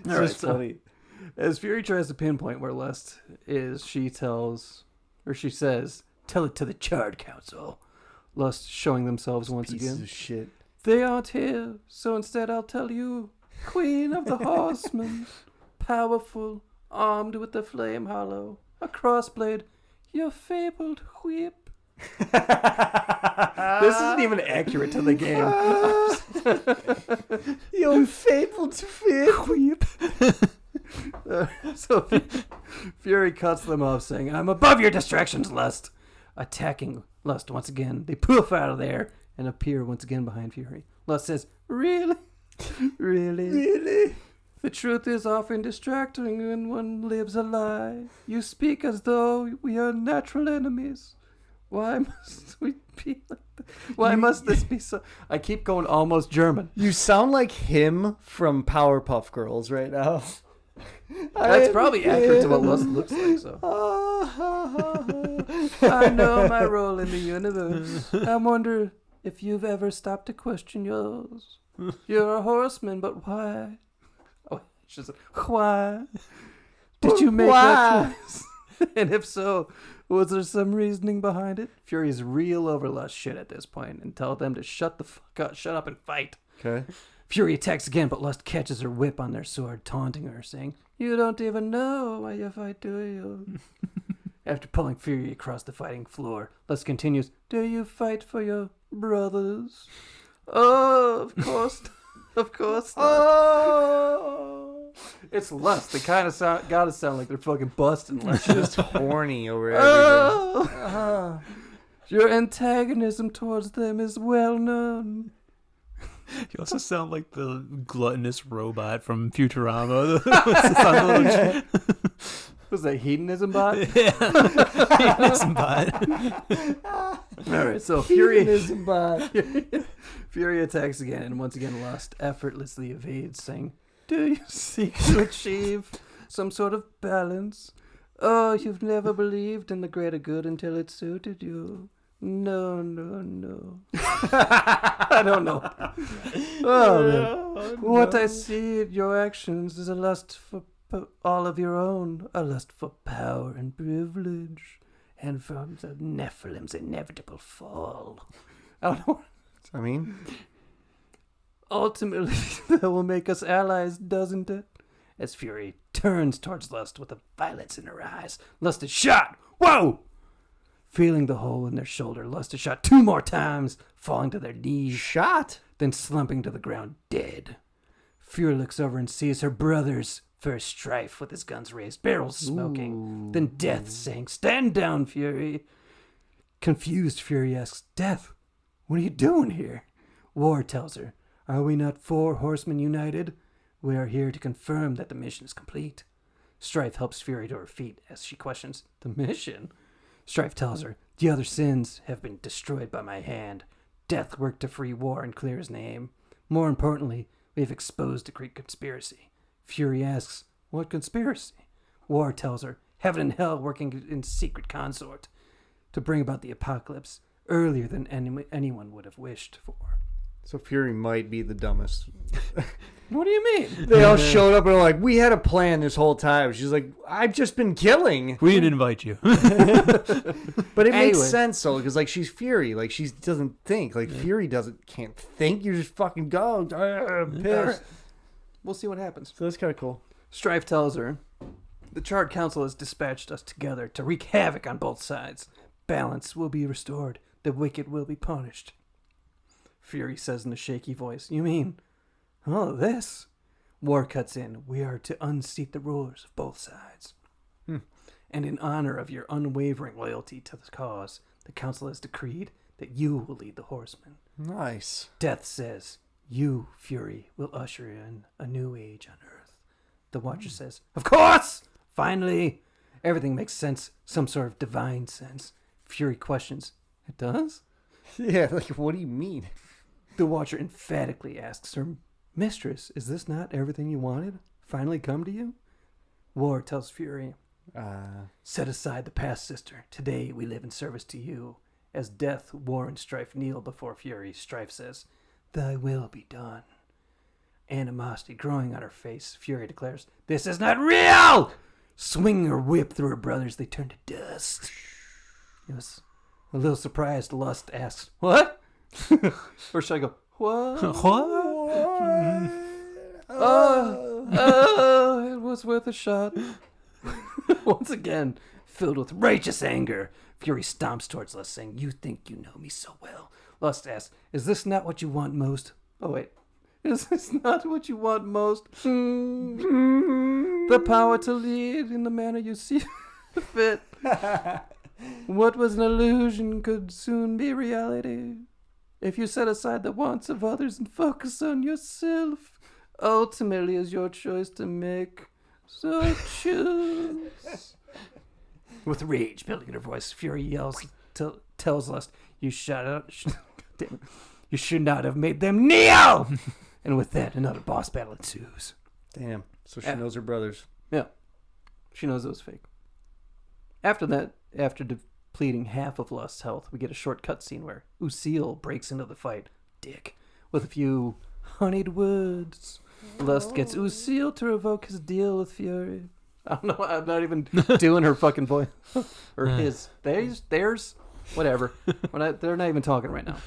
right, just funny. As Fury tries to pinpoint where Lust is, she says, tell it to the Charred Council. Lust showing themselves once Pieces again. of shit. They aren't here, so instead I'll tell you, Queen of the Horsemen, powerful, armed with the flame hollow, a crossblade, your fabled whip. This isn't even accurate to the game. Your fabled whip. So Fury cuts them off, saying, I'm above your distractions, Lust. Attacking Lust once again. They poof out of there and appear once again behind Fury. Lust says, really? Really? Really? The truth is often distracting when one lives a lie. You speak as though we are natural enemies. Why must we be like that? Why must this be so? I keep going almost German. You sound like him from Powerpuff Girls right now. That's probably accurate to what Lust looks like, so. I know my role in the universe. I wonder if you've ever stopped to question yours. You're a horseman, but why? Oh, she said, why? Did you make that choice? And if so, was there some reasoning behind it? Fury's real over Lust shit at this point and tell them to shut the fuck up, shut up and fight. Okay. Fury attacks again, but Lust catches her whip on their sword, taunting her, saying, you don't even know why you fight, do you? After pulling Fury across the fighting floor, Lust continues, do you fight for your brothers? Oh, of course. Of course not. Oh, It's Lust. They kind of gotta sound like they're fucking busting. Lust. just horny over everything. Oh, your antagonism towards them is well known. You also sound like the gluttonous robot from Futurama. What's the sound of the Was that hedonism bot? hedonism bot? All right, so Fury bot. Fury attacks again, and once again Lust effortlessly evades, saying, do you seek to achieve some sort of balance? Oh, you've never believed in the greater good until it suited you. No. I don't know. Oh, man. What I see in your actions is a lust for all of your own, a lust for power and privilege, and from the Nephilim's inevitable fall. I don't know. I mean, Ultimately, that will make us allies, doesn't it? As Fury turns towards Lust with the violence in her eyes, Lust is shot. Whoa! Feeling the hole in their shoulder, Lust is shot 2 more times, falling to their knees, shot. then slumping to the ground dead. Fury looks over and sees her brothers. First Strife with his guns raised, barrels smoking. Then Death saying, stand down, Fury. Confused, Fury asks, Death, what are you doing here? War tells her, are we not 4 horsemen united? We are here to confirm that the mission is complete. Strife helps Fury to her feet as she questions, the mission? Strife tells her, the other sins have been destroyed by my hand. Death worked to free War and clear his name. More importantly, we have exposed a great conspiracy. Fury asks, what conspiracy? War tells her, heaven and hell working in secret consort to bring about the apocalypse earlier than anyone would have wished for. So Fury might be the dumbest. What do you mean? They all showed up and were like, we had a plan this whole time. She's like, I've just been killing. We didn't invite you. But it makes Anyway. sense, though, because, like, she's Fury. Like, she doesn't think. Like, Fury can't think. You just fucking go. Pissed. We'll see what happens. So that's kind of cool. Strife tells her, the Charred Council has dispatched us together to wreak havoc on both sides. Balance will be restored. The wicked will be punished. Fury says in a shaky voice. You mean, oh, this? War cuts in. We are to unseat the rulers of both sides. And in honor of your unwavering loyalty to the cause, the council has decreed that you will lead the horsemen. Nice. Death says, you, Fury, will usher in a new age on Earth. The Watcher says, of course! Finally! Everything makes sense, some sort of divine sense. Fury questions, it does? Yeah, like, what do you mean? The Watcher emphatically asks her, Mistress, is this not everything you wanted? Finally come to you? War tells Fury, set aside the past, sister. Today we live in service to you. As Death, War, and Strife kneel before Fury, Strife says, thy will be done. Animosity growing on her face, Fury declares, this is not real! Swinging her whip through her brothers, they turn to dust. It was a little surprised. Lust asks, what? Or should I go, what? What? It was worth a shot. Once again, filled with righteous anger, Fury stomps towards Lust, saying, you think you know me so well. Lust asks, is this not what you want most? Oh, wait. Is this not what you want most? The power to lead in the manner you see fit. What was an illusion could soon be reality. If you set aside the wants of others and focus on yourself, ultimately is your choice to make. So choose. With rage building in her voice, Fury yells, tells Lust, you you should not have made them kneel! And with that, another boss battle ensues. Damn. So she knows her brothers. Yeah. She knows it was fake. After that, after depleting half of Lust's health, we get a short cutscene where Lucille breaks into the fight, dick, with a few honeyed words. Lust gets Lucille to revoke his deal with Fury. I don't know, I'm not even doing her fucking voice. Or his. Theirs. Whatever. They're not even talking right now.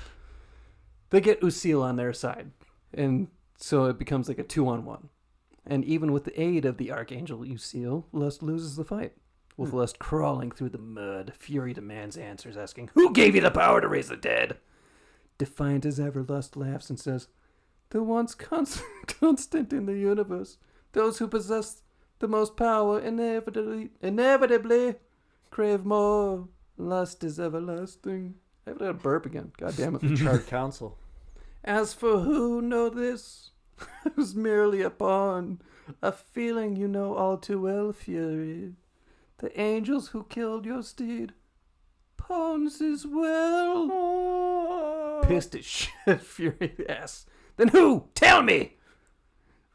They get Lucille on their side. And so it becomes like a 2-on-1. And even with the aid of the Archangel Lucille, Lust loses the fight. With Lust crawling through the mud, Fury demands answers, asking, who gave you the power to raise the dead? Defiant as ever, Lust laughs and says, the once constant in the universe, those who possess the most power inevitably crave more. Lust is everlasting. I have to burp again. God damn it. Charred council. As for who know this, I was merely a pawn, a feeling you know all too well, Fury. The angels who killed your steed, pawns as well. Pissed as shit, Fury asks, then who? Tell me!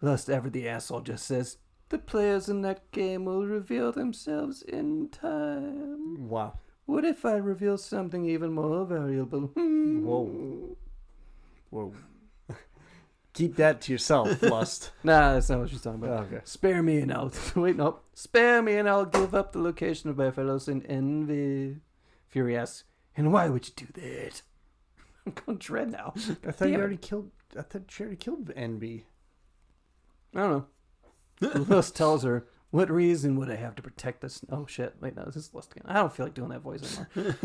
Lust ever the asshole just says, the players in that game will reveal themselves in time. Wow. What if I reveal something even more valuable? Whoa. Keep that to yourself, Lust. Nah, that's not what she's talking about. Oh, okay. Spare me and I'll... Wait, nope. Spare me and I'll give up the location of my fellows in envy. Fury asks, and why would you do that? I'm going dread now. I thought you already killed... I thought she already killed Envy. I don't know. Lust tells her, what reason would I have to protect this? Oh, shit. Wait, no, this is Lust again. I don't feel like doing that voice anymore.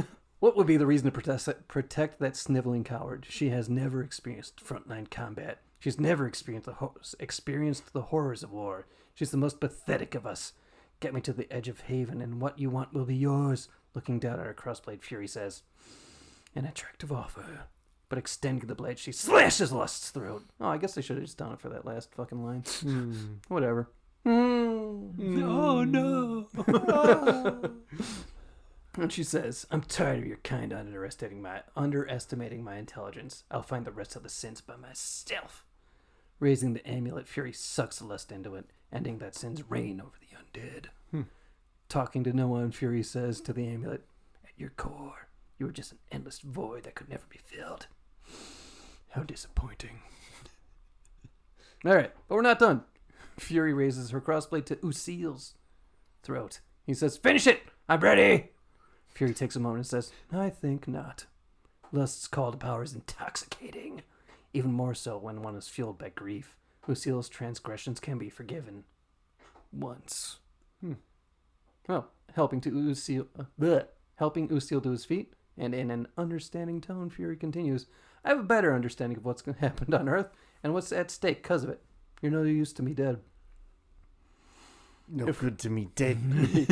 What would be the reason to protect that sniveling coward? She has never experienced frontline combat. She's never experienced the horrors of war. She's the most pathetic of us. Get me to the edge of haven, and what you want will be yours. Looking down at her crossblade, Fury says, an attractive offer. But extending the blade, she slashes Lust's throat. Oh, I guess I should have just done it for that last fucking line. Whatever. Oh, no. And she says, I'm tired of your kind underestimating my intelligence. I'll find the rest of the sins by myself. Raising the amulet, Fury sucks Lust into it, ending that sin's reign over the undead. Talking to no one, Fury says to the amulet, at your core, you are just an endless void that could never be filled. How disappointing. Alright, but we're not done. Fury raises her crossblade to Lucille's throat. He says, finish it! I'm ready! Fury takes a moment and says, I think not. Lust's call to power is intoxicating. Even more so when one is fueled by grief. Lucille's transgressions can be forgiven. Once. Well, helping Lucille to his feet And in an understanding tone, Fury continues, I have a better understanding of what's happened on Earth and what's at stake because of it. You're no use to me dead. No good to me dead.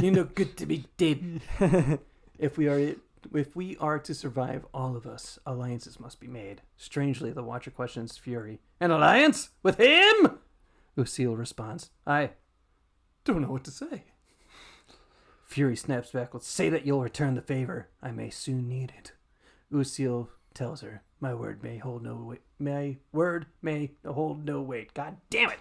You're no good to me dead. If we are to survive, all of us, alliances must be made. Strangely, the Watcher questions Fury. An alliance? With him? Lucille responds, I don't know what to say. Fury snaps back, let's say that you'll return the favor. I may soon need it. Lucille tells her, my word may hold no weight. My word may hold no weight. God damn it.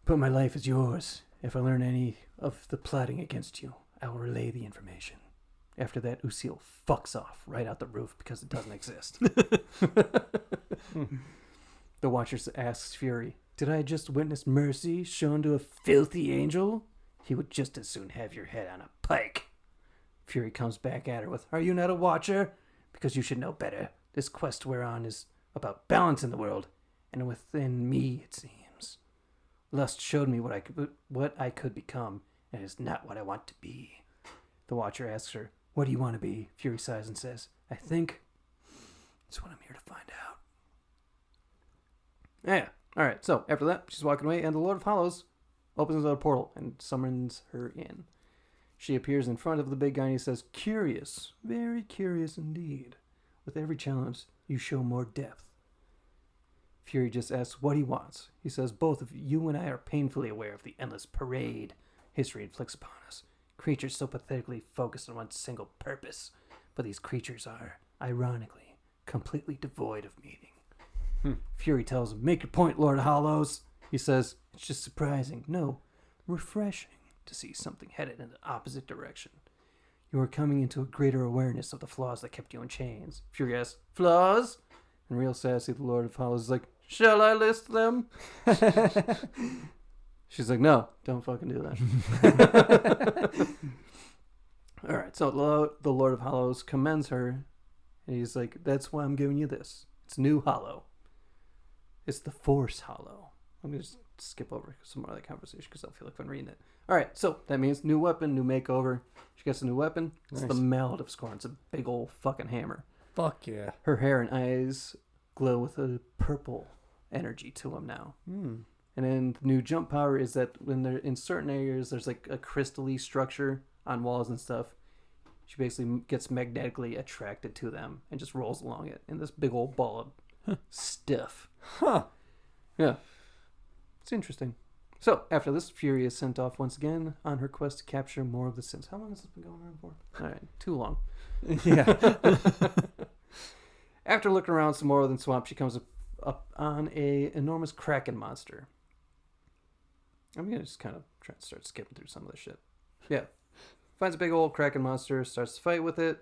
But my life is yours. If I learn any of the plotting against you, I will relay the information. After that, Lucille fucks off right out the roof because it doesn't exist. The Watcher asks Fury, did I just witness mercy shown to a filthy angel? He would just as soon have your head on a pike. Fury comes back at her with, are you not a Watcher? Because you should know better. This quest we're on is about balance in the world, and within me, it seems. Lust showed me what I could become, and it is not what I want to be. The Watcher asks her, what do you want to be? Fury sighs and says, I think it's what I'm here to find out. Yeah. Alright, so after that, she's walking away, and the Lord of Hollows opens a portal and summons her in. She appears in front of the big guy and he says, curious, very curious indeed. With every challenge, you show more depth. Fury just asks what he wants. He says, both of you and I are painfully aware of the endless parade history inflicts upon us. Creatures so pathetically focused on one single purpose. But these creatures are, ironically, completely devoid of meaning. Fury tells him, make your point, Lord Hollows. He says, it's just surprising, no, refreshing to see something headed in the opposite direction. You are coming into a greater awareness of the flaws that kept you in chains. Fury asks, flaws? And real sassy, the Lord of Hollows is like, shall I list them? She's like, no, don't fucking do that. All right, so the Lord of Hollows commends her, and he's like, that's why I'm giving you this. It's new Hollow. It's the Force Hollow. I'm going to just skip over some more of that conversation because I feel like I'm reading it. All right, so that means new weapon, new makeover. She gets a new weapon. It's the Mallet of Scorn. It's a big old fucking hammer. Fuck yeah. Her hair and eyes glow with a purple energy to them now. And then the new jump power is that when they're in certain areas, there's like a crystal-y structure on walls and stuff. She basically gets magnetically attracted to them and just rolls along it in this big old ball of stuff. Huh. Yeah. It's interesting. So, after this, Fury is sent off once again on her quest to capture more of the sins. How long has this been going on for? All right, too long. Yeah. After looking around some more in the swamp, she comes up on a enormous kraken monster. I'm going to just kind of try to start skipping through some of this shit. Yeah. Finds a big old kraken monster, starts to fight with it.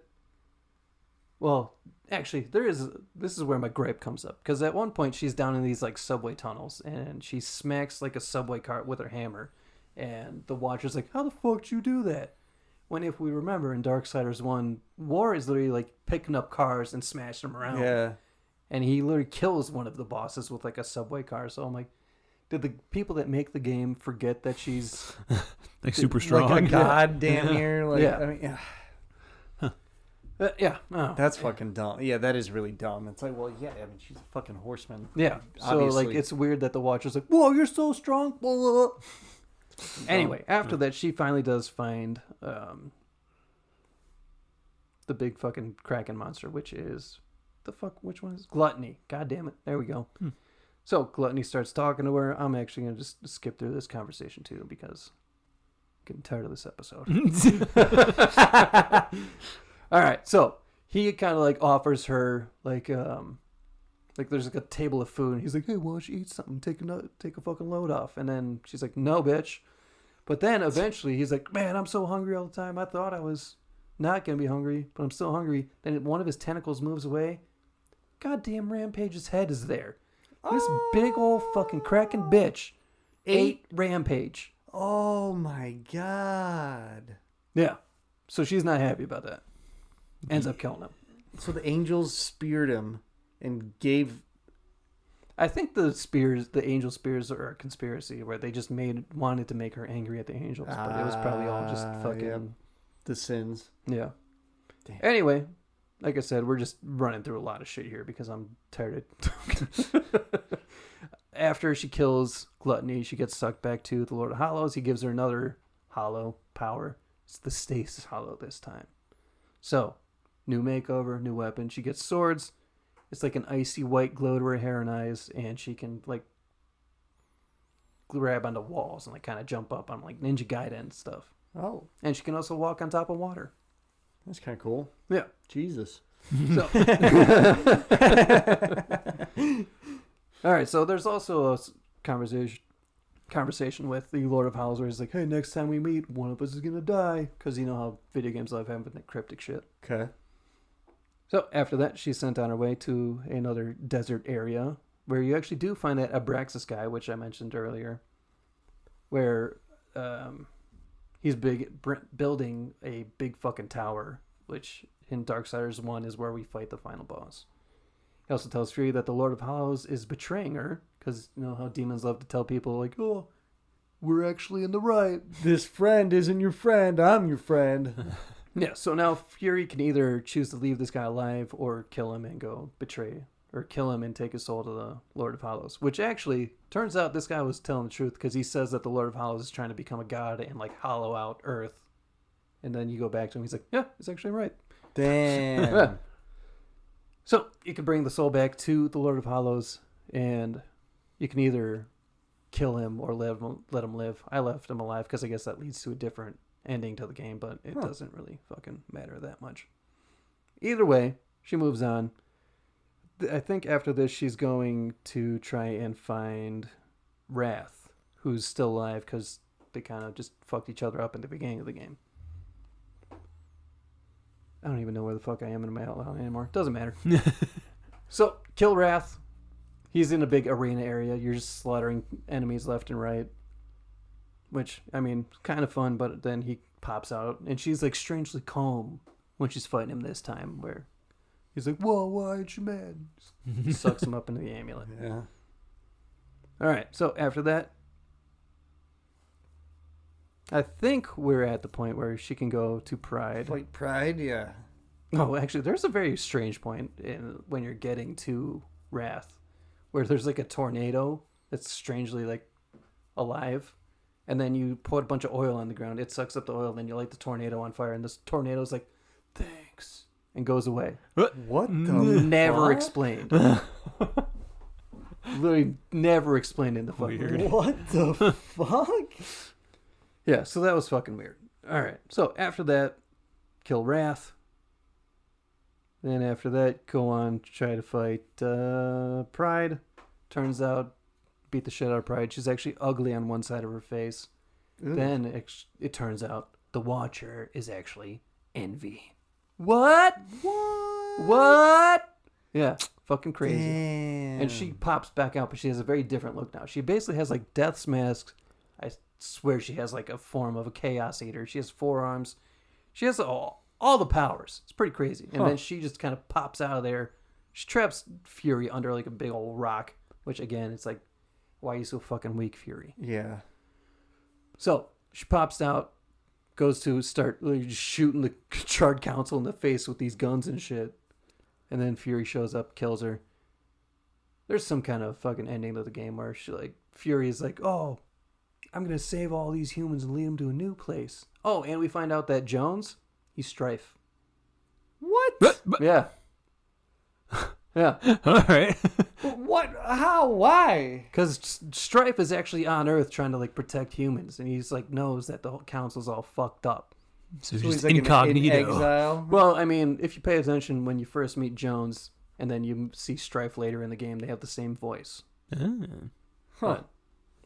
Well, actually, this is where my gripe comes up. Because at one point, she's down in these, like, subway tunnels, and she smacks, like, a subway cart with her hammer. And the Watcher's like, how the fuck did you do that? When, if we remember, in Darksiders 1, War is literally, like, picking up cars and smashing them around. Yeah. And he literally kills one of the bosses with, like, a subway car. So I'm like, did the people that make the game forget that she's... like super strong. Like a god damn near. Like, Yeah. I mean, yeah. Yeah. Oh. That's fucking dumb. Yeah, that is really dumb. It's like, well, yeah, I mean, she's a fucking horseman. Yeah. So, Obviously. like, it's weird that the Watcher's like, whoa, you're so strong. Blah, blah, blah. Anyway, after that, she finally does find the big fucking kraken monster, which is... which one is... Gluttony. God damn it. There we go. So, Gluttony starts talking to her. I'm actually going to just skip through this conversation, too, because I'm getting tired of this episode. All right, so he kind of like offers her like there's like a table of food, and he's like, hey, why don't you eat something? Take a fucking load off. And then she's like, no, bitch. But then eventually he's like, man, I'm so hungry all the time. I thought I was not gonna be hungry, but I'm still hungry. Then one of his tentacles moves away. Goddamn Rampage's head is there. This big old fucking kraken bitch ate Rampage. Oh my god. Yeah. So she's not happy about that. Ends up killing him. So the angels speared him and gave... I think the angel spears are a conspiracy where they just wanted to make her angry at the angels, but it was probably all just fucking... Yep. The sins. Yeah. Damn. Anyway, like I said, we're just running through a lot of shit here because I'm tired of After she kills Gluttony, she gets sucked back to the Lord of Hollows. He gives her another hollow power. It's the Stasis Hollow this time. So, new makeover, new weapon. She gets swords. It's like an icy white glow to her hair and eyes, and she can like grab onto walls and like kind of jump up on like Ninja Gaiden stuff. Oh, And she can also walk on top of water. that's kind of cool. Yeah. Jesus. So, all right. So there's also a conversation with the Lord of Hollows where he's like, "Hey, next time we meet, one of us is gonna die," because you know how video games love having that cryptic shit. Okay. So after that, she's sent on her way to another desert area where you actually do find that Abraxas guy, which I mentioned earlier, where he's building a big fucking tower, which in Darksiders 1 is where we fight the final boss. He also tells Fury that the Lord of Hollows is betraying her, because you know how demons love to tell people, like, "Oh, we're actually in the right." This friend isn't your friend. I'm your friend. Yeah, so now Fury can either choose to leave this guy alive or kill him and go betray, or kill him and take his soul to the Lord of Hollows, which actually turns out this guy was telling the truth, because he says that the Lord of Hollows is trying to become a god and like hollow out Earth. And then you go back to him, he's like, "Yeah, it's actually right." Damn. Yeah. So you can bring the soul back to the Lord of Hollows, and you can either kill him or let him live. I left him alive because I guess that leads to a different ending to the game, but it doesn't really fucking matter that much. Either way, she moves on. I think after this, she's going to try and find Wrath, who's still alive because they kind of just fucked each other up in the beginning of the game. I don't even know where the fuck I am in my outline anymore. Doesn't matter. So, kill Wrath. He's in a big arena area. You're just slaughtering enemies left and right. Which, I mean, kind of fun, but then he pops out. And she's like strangely calm when she's fighting him this time. Where he's like, "Whoa, why aren't you mad?" Just sucks him up into the amulet. Yeah. Alright, so after that, I think we're at the point where she can go to Pride. Fight Pride, yeah. Oh, actually, there's a very strange point when you're getting to Wrath, where there's like a tornado that's strangely like alive, and then you put a bunch of oil on the ground. It sucks up the oil, then you light the tornado on fire, and this tornado's like, "Thanks," and goes away. What the Never fuck? explained. Literally never explained in the fucking game. What the fuck? Yeah, so that was fucking weird. Alright, so after that, kill Wrath. Then after that, go on, try to fight Pride. Turns out, beat the shit out of Pride. She's actually ugly on one side of her face. Ugh. Then it turns out the Watcher is actually Envy. What? What? Yeah, fucking crazy. Damn. And she pops back out, but she has a very different look now. She basically has like Death's mask. I swear she has like a form of a Chaos Eater. She has 4 arms. She has all the powers. It's pretty crazy. And then she just kind of pops out of there. She traps Fury under like a big old rock, which again, it's like, why are you so fucking weak, Fury? Yeah. So she pops out, goes to start like, shooting the Charred Council in the face with these guns and shit. And then Fury shows up, kills her. There's some kind of fucking ending to the game where she like Fury is like, "Oh, I'm going to save all these humans and lead them to a new place." Oh, and we find out that Jones, he's Strife. What? Yeah. Yeah. All right. What? How? Why? Because Strife is actually on Earth trying to like protect humans, and he's like knows that the whole council's all fucked up. So So just he's like in incognito. exile. Well, I mean, if you pay attention when you first meet Jones, and then you see Strife later in the game, they have the same voice. Ah. But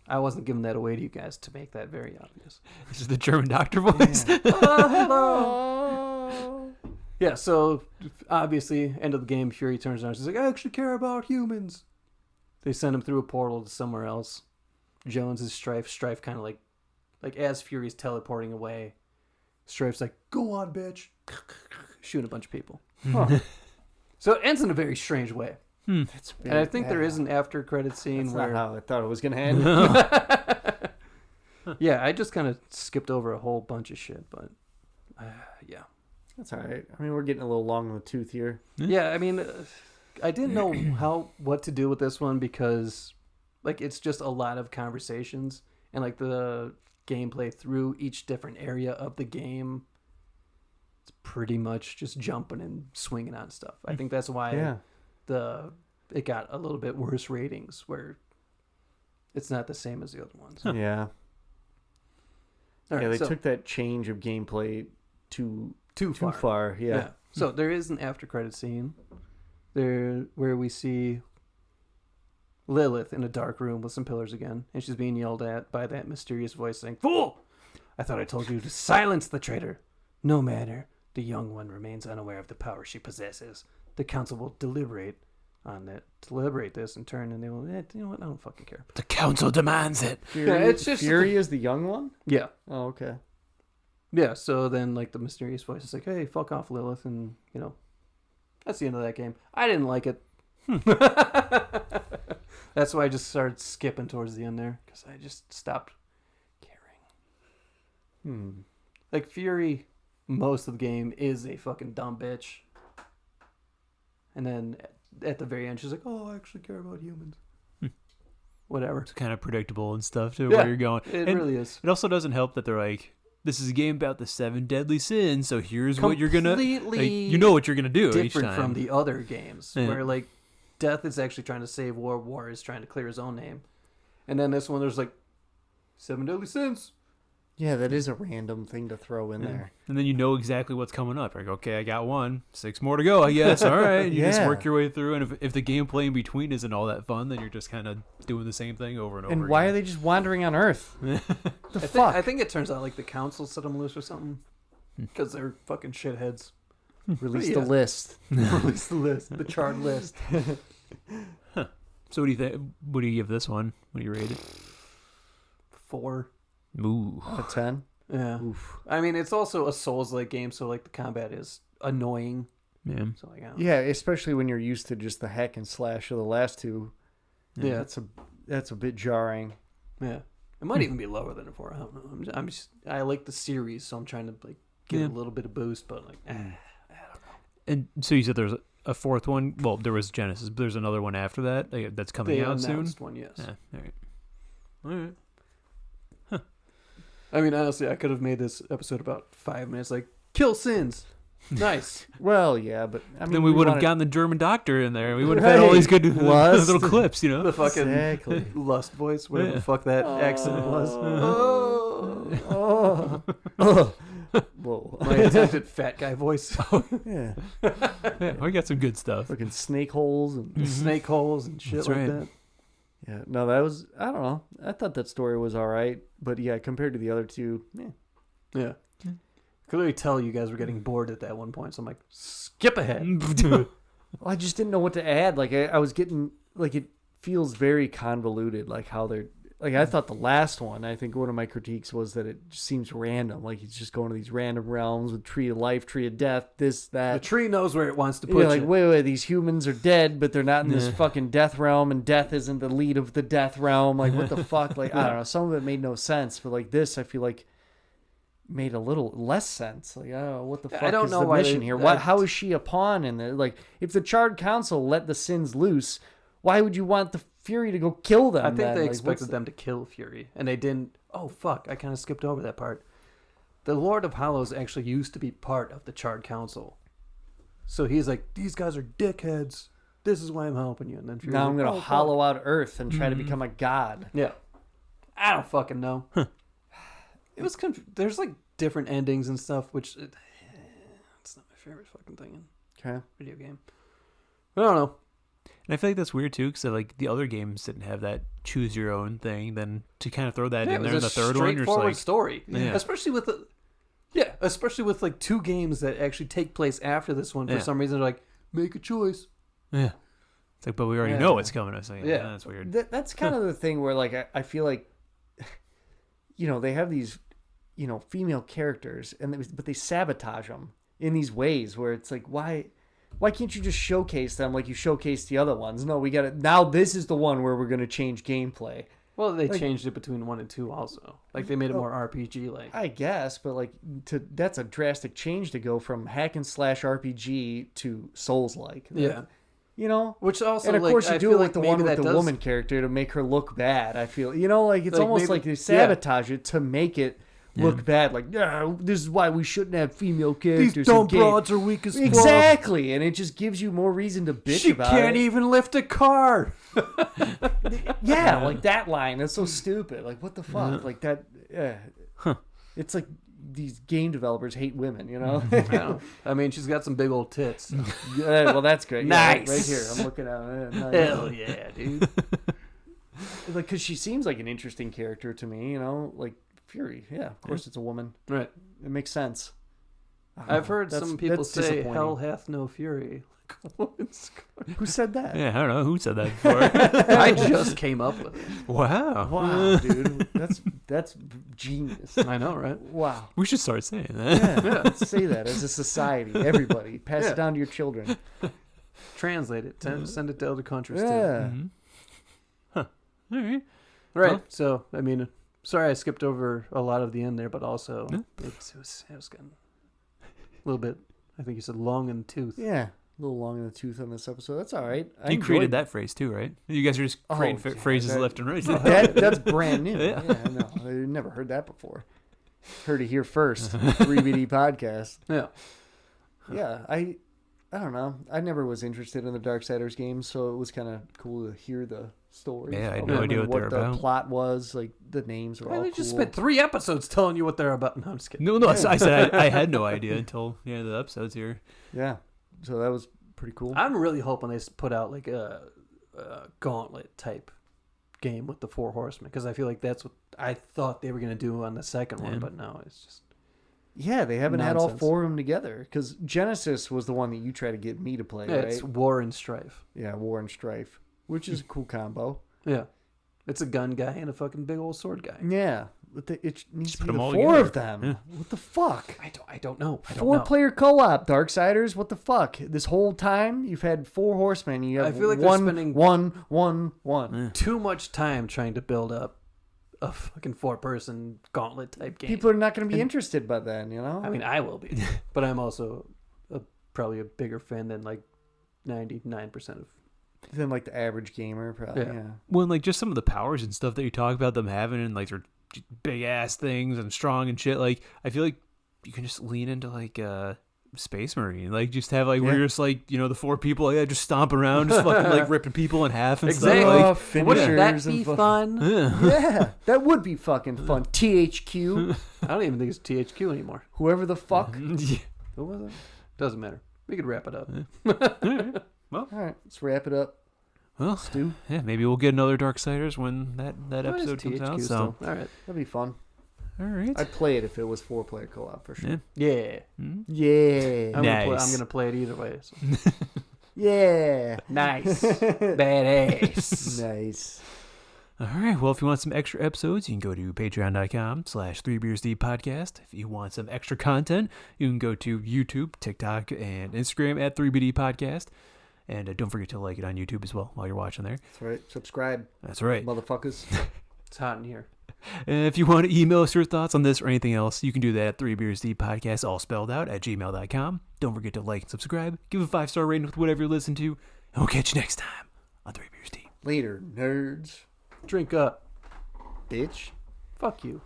I wasn't giving that away to you guys to make that very obvious. This is the German doctor voice. Oh. Yeah, so obviously, end of the game, Fury turns around. She's like, "I actually care about humans." They send him through a portal to somewhere else. Jones is Strife. Strife kind of like as Fury's teleporting away, Strife's like, "Go on, bitch." Shoot a bunch of people. So it ends in a very strange way. That's And I think there is an after credit scene That's where... not how I thought it was gonna end. Yeah, I just kind of skipped over a whole bunch of shit, but yeah. That's all right. I mean, we're getting a little long in the tooth here. Yeah, I mean, I didn't know what to do with this one because, like, it's just a lot of conversations and like the gameplay through each different area of the game. It's pretty much just jumping and swinging on stuff. I think that's why it got a little bit worse ratings, where it's not the same as the other ones. Yeah. All right, Yeah, they so- took that change of gameplay too far. far. Yeah. So there is an after credit scene there where we see Lilith in a dark room with some pillars again, and she's being yelled at by that mysterious voice saying, "Fool! I thought I told you to silence the traitor. No matter. The young one remains unaware of the power she possesses. The council will deliberate this in turn, and they will, you know what, I don't fucking care." The council demands it. Fury, it's just- Fury is the young one? Yeah. Oh, okay. Yeah, so then, like, the mysterious voice is like, "Hey, fuck off, Lilith," and, you know, that's the end of that game. I didn't like it. That's why I just started skipping towards the end there, because I just stopped caring. Like, Fury, most of the game, is a fucking dumb bitch. And then, at the very end, she's like, "Oh, I actually care about humans." Whatever. It's kind of predictable and stuff too, Yeah, where you're going. it And really is. It also doesn't help that they're like, this is a game about the 7 deadly sins, so here's what you're gonna, like, you know what you're gonna do each Different time. from the other games, Yeah. where, like, Death is actually trying to save War is trying to clear his own name. And then this one, there's like 7 deadly sins. Yeah, that is a random thing to throw in there. And then you know exactly what's coming up. Like, okay, I got 1, 6 more to go, I guess. All right, you just Yeah. work your way through. And if the gameplay in between isn't all that fun, then you're just kind of doing the same thing over and over. And why are they just wandering on Earth? The fuck? I think it turns out like the council set them loose or something, because they're fucking shitheads. Release Yeah. the list. Release the list, the charred list. So what do you think? What do you give this one? What do you rate it? 4. Ooh. A 10? Yeah. Oof. I mean, it's also a Souls-like game, so like the combat is annoying. Man. So like, I don't Yeah, especially when you're used to just the hack and slash of the last two. Yeah. That's a bit jarring. Yeah. It might even be lower than a 4. I don't know. I like the series, so I'm trying to like get a little bit of boost, but like, And so you said there's a 4th one. Well, there was Genesis, but there's another one after that that's coming the out soon. announced one, yes. Yeah. All right. I mean, honestly, I could have made this episode about 5 minutes, like, kill sins. Nice. Well, yeah, but I mean, Then we would have wanted- gotten the German doctor in there. We would have had all these good Lust. little clips, you know. The fucking Exactly. lust voice, whatever Yeah. the fuck that accent was. Oh. Oh. Whoa. My attempted fat guy voice. Yeah. Yeah, we got some good stuff. Fucking snake holes and Snake holes and shit That's like right. that. yeah. No, that was, I don't know. I thought that story was all right, but yeah, compared to the other two, Yeah. Could really tell you guys were getting bored at that one point, so I'm like, skip ahead. Well, I just didn't know what to add. Like I was getting like it feels very convoluted. Like how they're like I thought the last one. I think one of my critiques was that it just seems random. Like he's just going to these random realms with tree of life, tree of death, this The that. tree knows where it wants to put Yeah, like you. wait, these humans are dead, but they're not in this fucking death realm, and death isn't the lead of the death realm. Like what the fuck? Like I don't know. Some of it made no sense, but like this, I feel like made a little less sense. Like, oh, what the fuck I don't is know the why mission they- here? I- How is she a pawn in there? Like, if the Charred Council let the sins loose, why would you want the Fury to go kill them? I think then? they Like, expected them to kill Fury, and they didn't. Oh, fuck. I kind of skipped over that part. The Lord of Hollows actually used to be part of the Charred Council. So he's like, these guys are dickheads. This is why I'm helping you. And then Fury's Now I'm like, gonna "Oh, fuck." hollow out Earth and try to become a god. Yeah. I don't fucking know. It was there's like different endings and stuff, which it's not my favorite fucking thing in Okay. video game. I don't know. And I feel like that's weird too, because like the other games didn't have that choose your own thing. Then to kind of throw that Yeah, in it there in was the a third one, you're just straightforward like, story, Yeah. especially with like 2 games that actually take place after this one. For Yeah. some reason, they're like, make a choice. yeah. It's like, but we already Yeah. know what's coming. I was like, Yeah. that's weird. That's kind of the thing where, like, I feel like, you know, they have these, you know, female characters, but they sabotage them in these ways where it's like, why can't you just showcase them like you showcased the other ones? No, we got to now. This is the one where we're going to change gameplay. Well, they Like- changed it between 1 and 2 also. Like they made it more RPG like. I guess, but like that's a drastic change to go from hack and slash RPG to Souls like. Yeah. You know? Which also, And of like, course, you I do feel it with like the maybe one with that the does- woman character to make her look bad. I feel, you know, like it's Like, almost maybe- like they yeah. sabotage it to make it look bad. Like, yeah, this is why we shouldn't have female characters. These dumb in games." broads are weak as fuck. Exactly, and it just gives you more reason to bitch She about can't it. even lift a car. Yeah, like that line. That's so stupid. Like, what the fuck? Like that. It's like these game developers hate women. You know. I mean, she's got some big old tits. so. Yeah, well, that's great. Yeah, Nice. right here. I'm looking at it. Nice. Hell yeah, dude. Like, because she seems like an interesting character to me. You know, like Fury. Yeah, of course it's a woman. Right. It makes sense. I've heard That's- some people that's say disappointing. hell hath no fury. Who said that? Yeah, I don't know who said that before. I just came up with it. Wow. Wow, dude, that's genius. I know, right? Wow. We should start saying that. Yeah, let's say that as a society. Everybody, pass Yeah. it down to your children. Translate it. Send it to other countries too. Yeah. All right. Right. Well- So, I mean, sorry I skipped over a lot of the end there, but also it was getting a little bit. I think you said long in the tooth. Yeah. A little long in the tooth on this episode. That's all right. I You created enjoyed that phrase too, right? You guys are just creating yeah, phrases that- left and right. That's brand new. Yeah. Yeah, no, I never heard that before. Heard it here first. 3BD podcast. Yeah. Yeah, I don't know. I never was interested in the Darksiders games, so it was kind of cool to hear the story. Yeah, I had of no them idea and what they're the about. plot was. Like the names were Why all they cool. just spent 3 episodes telling you what they're about? No, I'm just kidding. No, I said I had no idea until the episodes here. Yeah, so that was pretty cool. I'm really hoping they put out like a gauntlet type game with the 4 horsemen, because I feel like that's what I thought they were going to do on the second one, but no, it's just Yeah, they haven't had all Nonsense. 4 of them together because Genesis was the one that you tried to get me to play, right? it's war and strife. Yeah, War and Strife, which is a cool combo. Yeah, it's a gun guy and a fucking big old sword guy. Yeah, but it needs to put be them the all 4 together. of them. Yeah. What the fuck? I don't know. I don't 4 know. player co-op, Darksiders. What the fuck? This whole time you've had 4 horsemen. You have I feel like they're spending- one. Too much time trying to build up a fucking 4-person gauntlet type game. People are not going to be interested by then, you know? I mean, I will be, but I'm also probably a bigger fan than like 99% of. than like the average gamer, probably. Yeah. Yeah. Well, like just some of the powers and stuff that you talk about them having, and like they're big ass things and strong and shit. Like I feel like you can just lean into like Space Marine, like just have like where Yeah. you're just like just 4 people, just stomping around, just fucking like ripping people in half and Exactly. stuff. Like, Finishers Wouldn't that be and fun? Yeah, that would be fucking fun. THQ, I don't even think it's THQ anymore. whoever the fuck. yeah. Who was it? Doesn't matter. We could wrap it up. All right, let's wrap it up. Well, Stu, yeah, maybe we'll get another Darksiders when that Well, it's episode comes out. THQ So, still. All right. that'd be fun. all right. I'd play it if it was 4-player co-op for sure. Yeah. Yeah. Yeah, I'm Nice. gonna play it either way. So. yeah, Nice. Badass. nice. All right. Well, if you want some extra episodes, you can go to patreon.com/3beersdeep podcast. If you want some extra content, you can go to YouTube, TikTok, and Instagram at 3BD podcast. And don't forget to like it on YouTube as well while you're watching there. That's right. Subscribe, That's right. motherfuckers. It's hot in here. And if you want to email us your thoughts on this or anything else, you can do that at 3beersdeeppodcast, all spelled out, at gmail.com. Don't forget to like and subscribe. Give a 5-star rating with whatever you listen to. And we'll catch you next time on 3 Beers Deep. Later, nerds. Drink up. Bitch. Fuck you.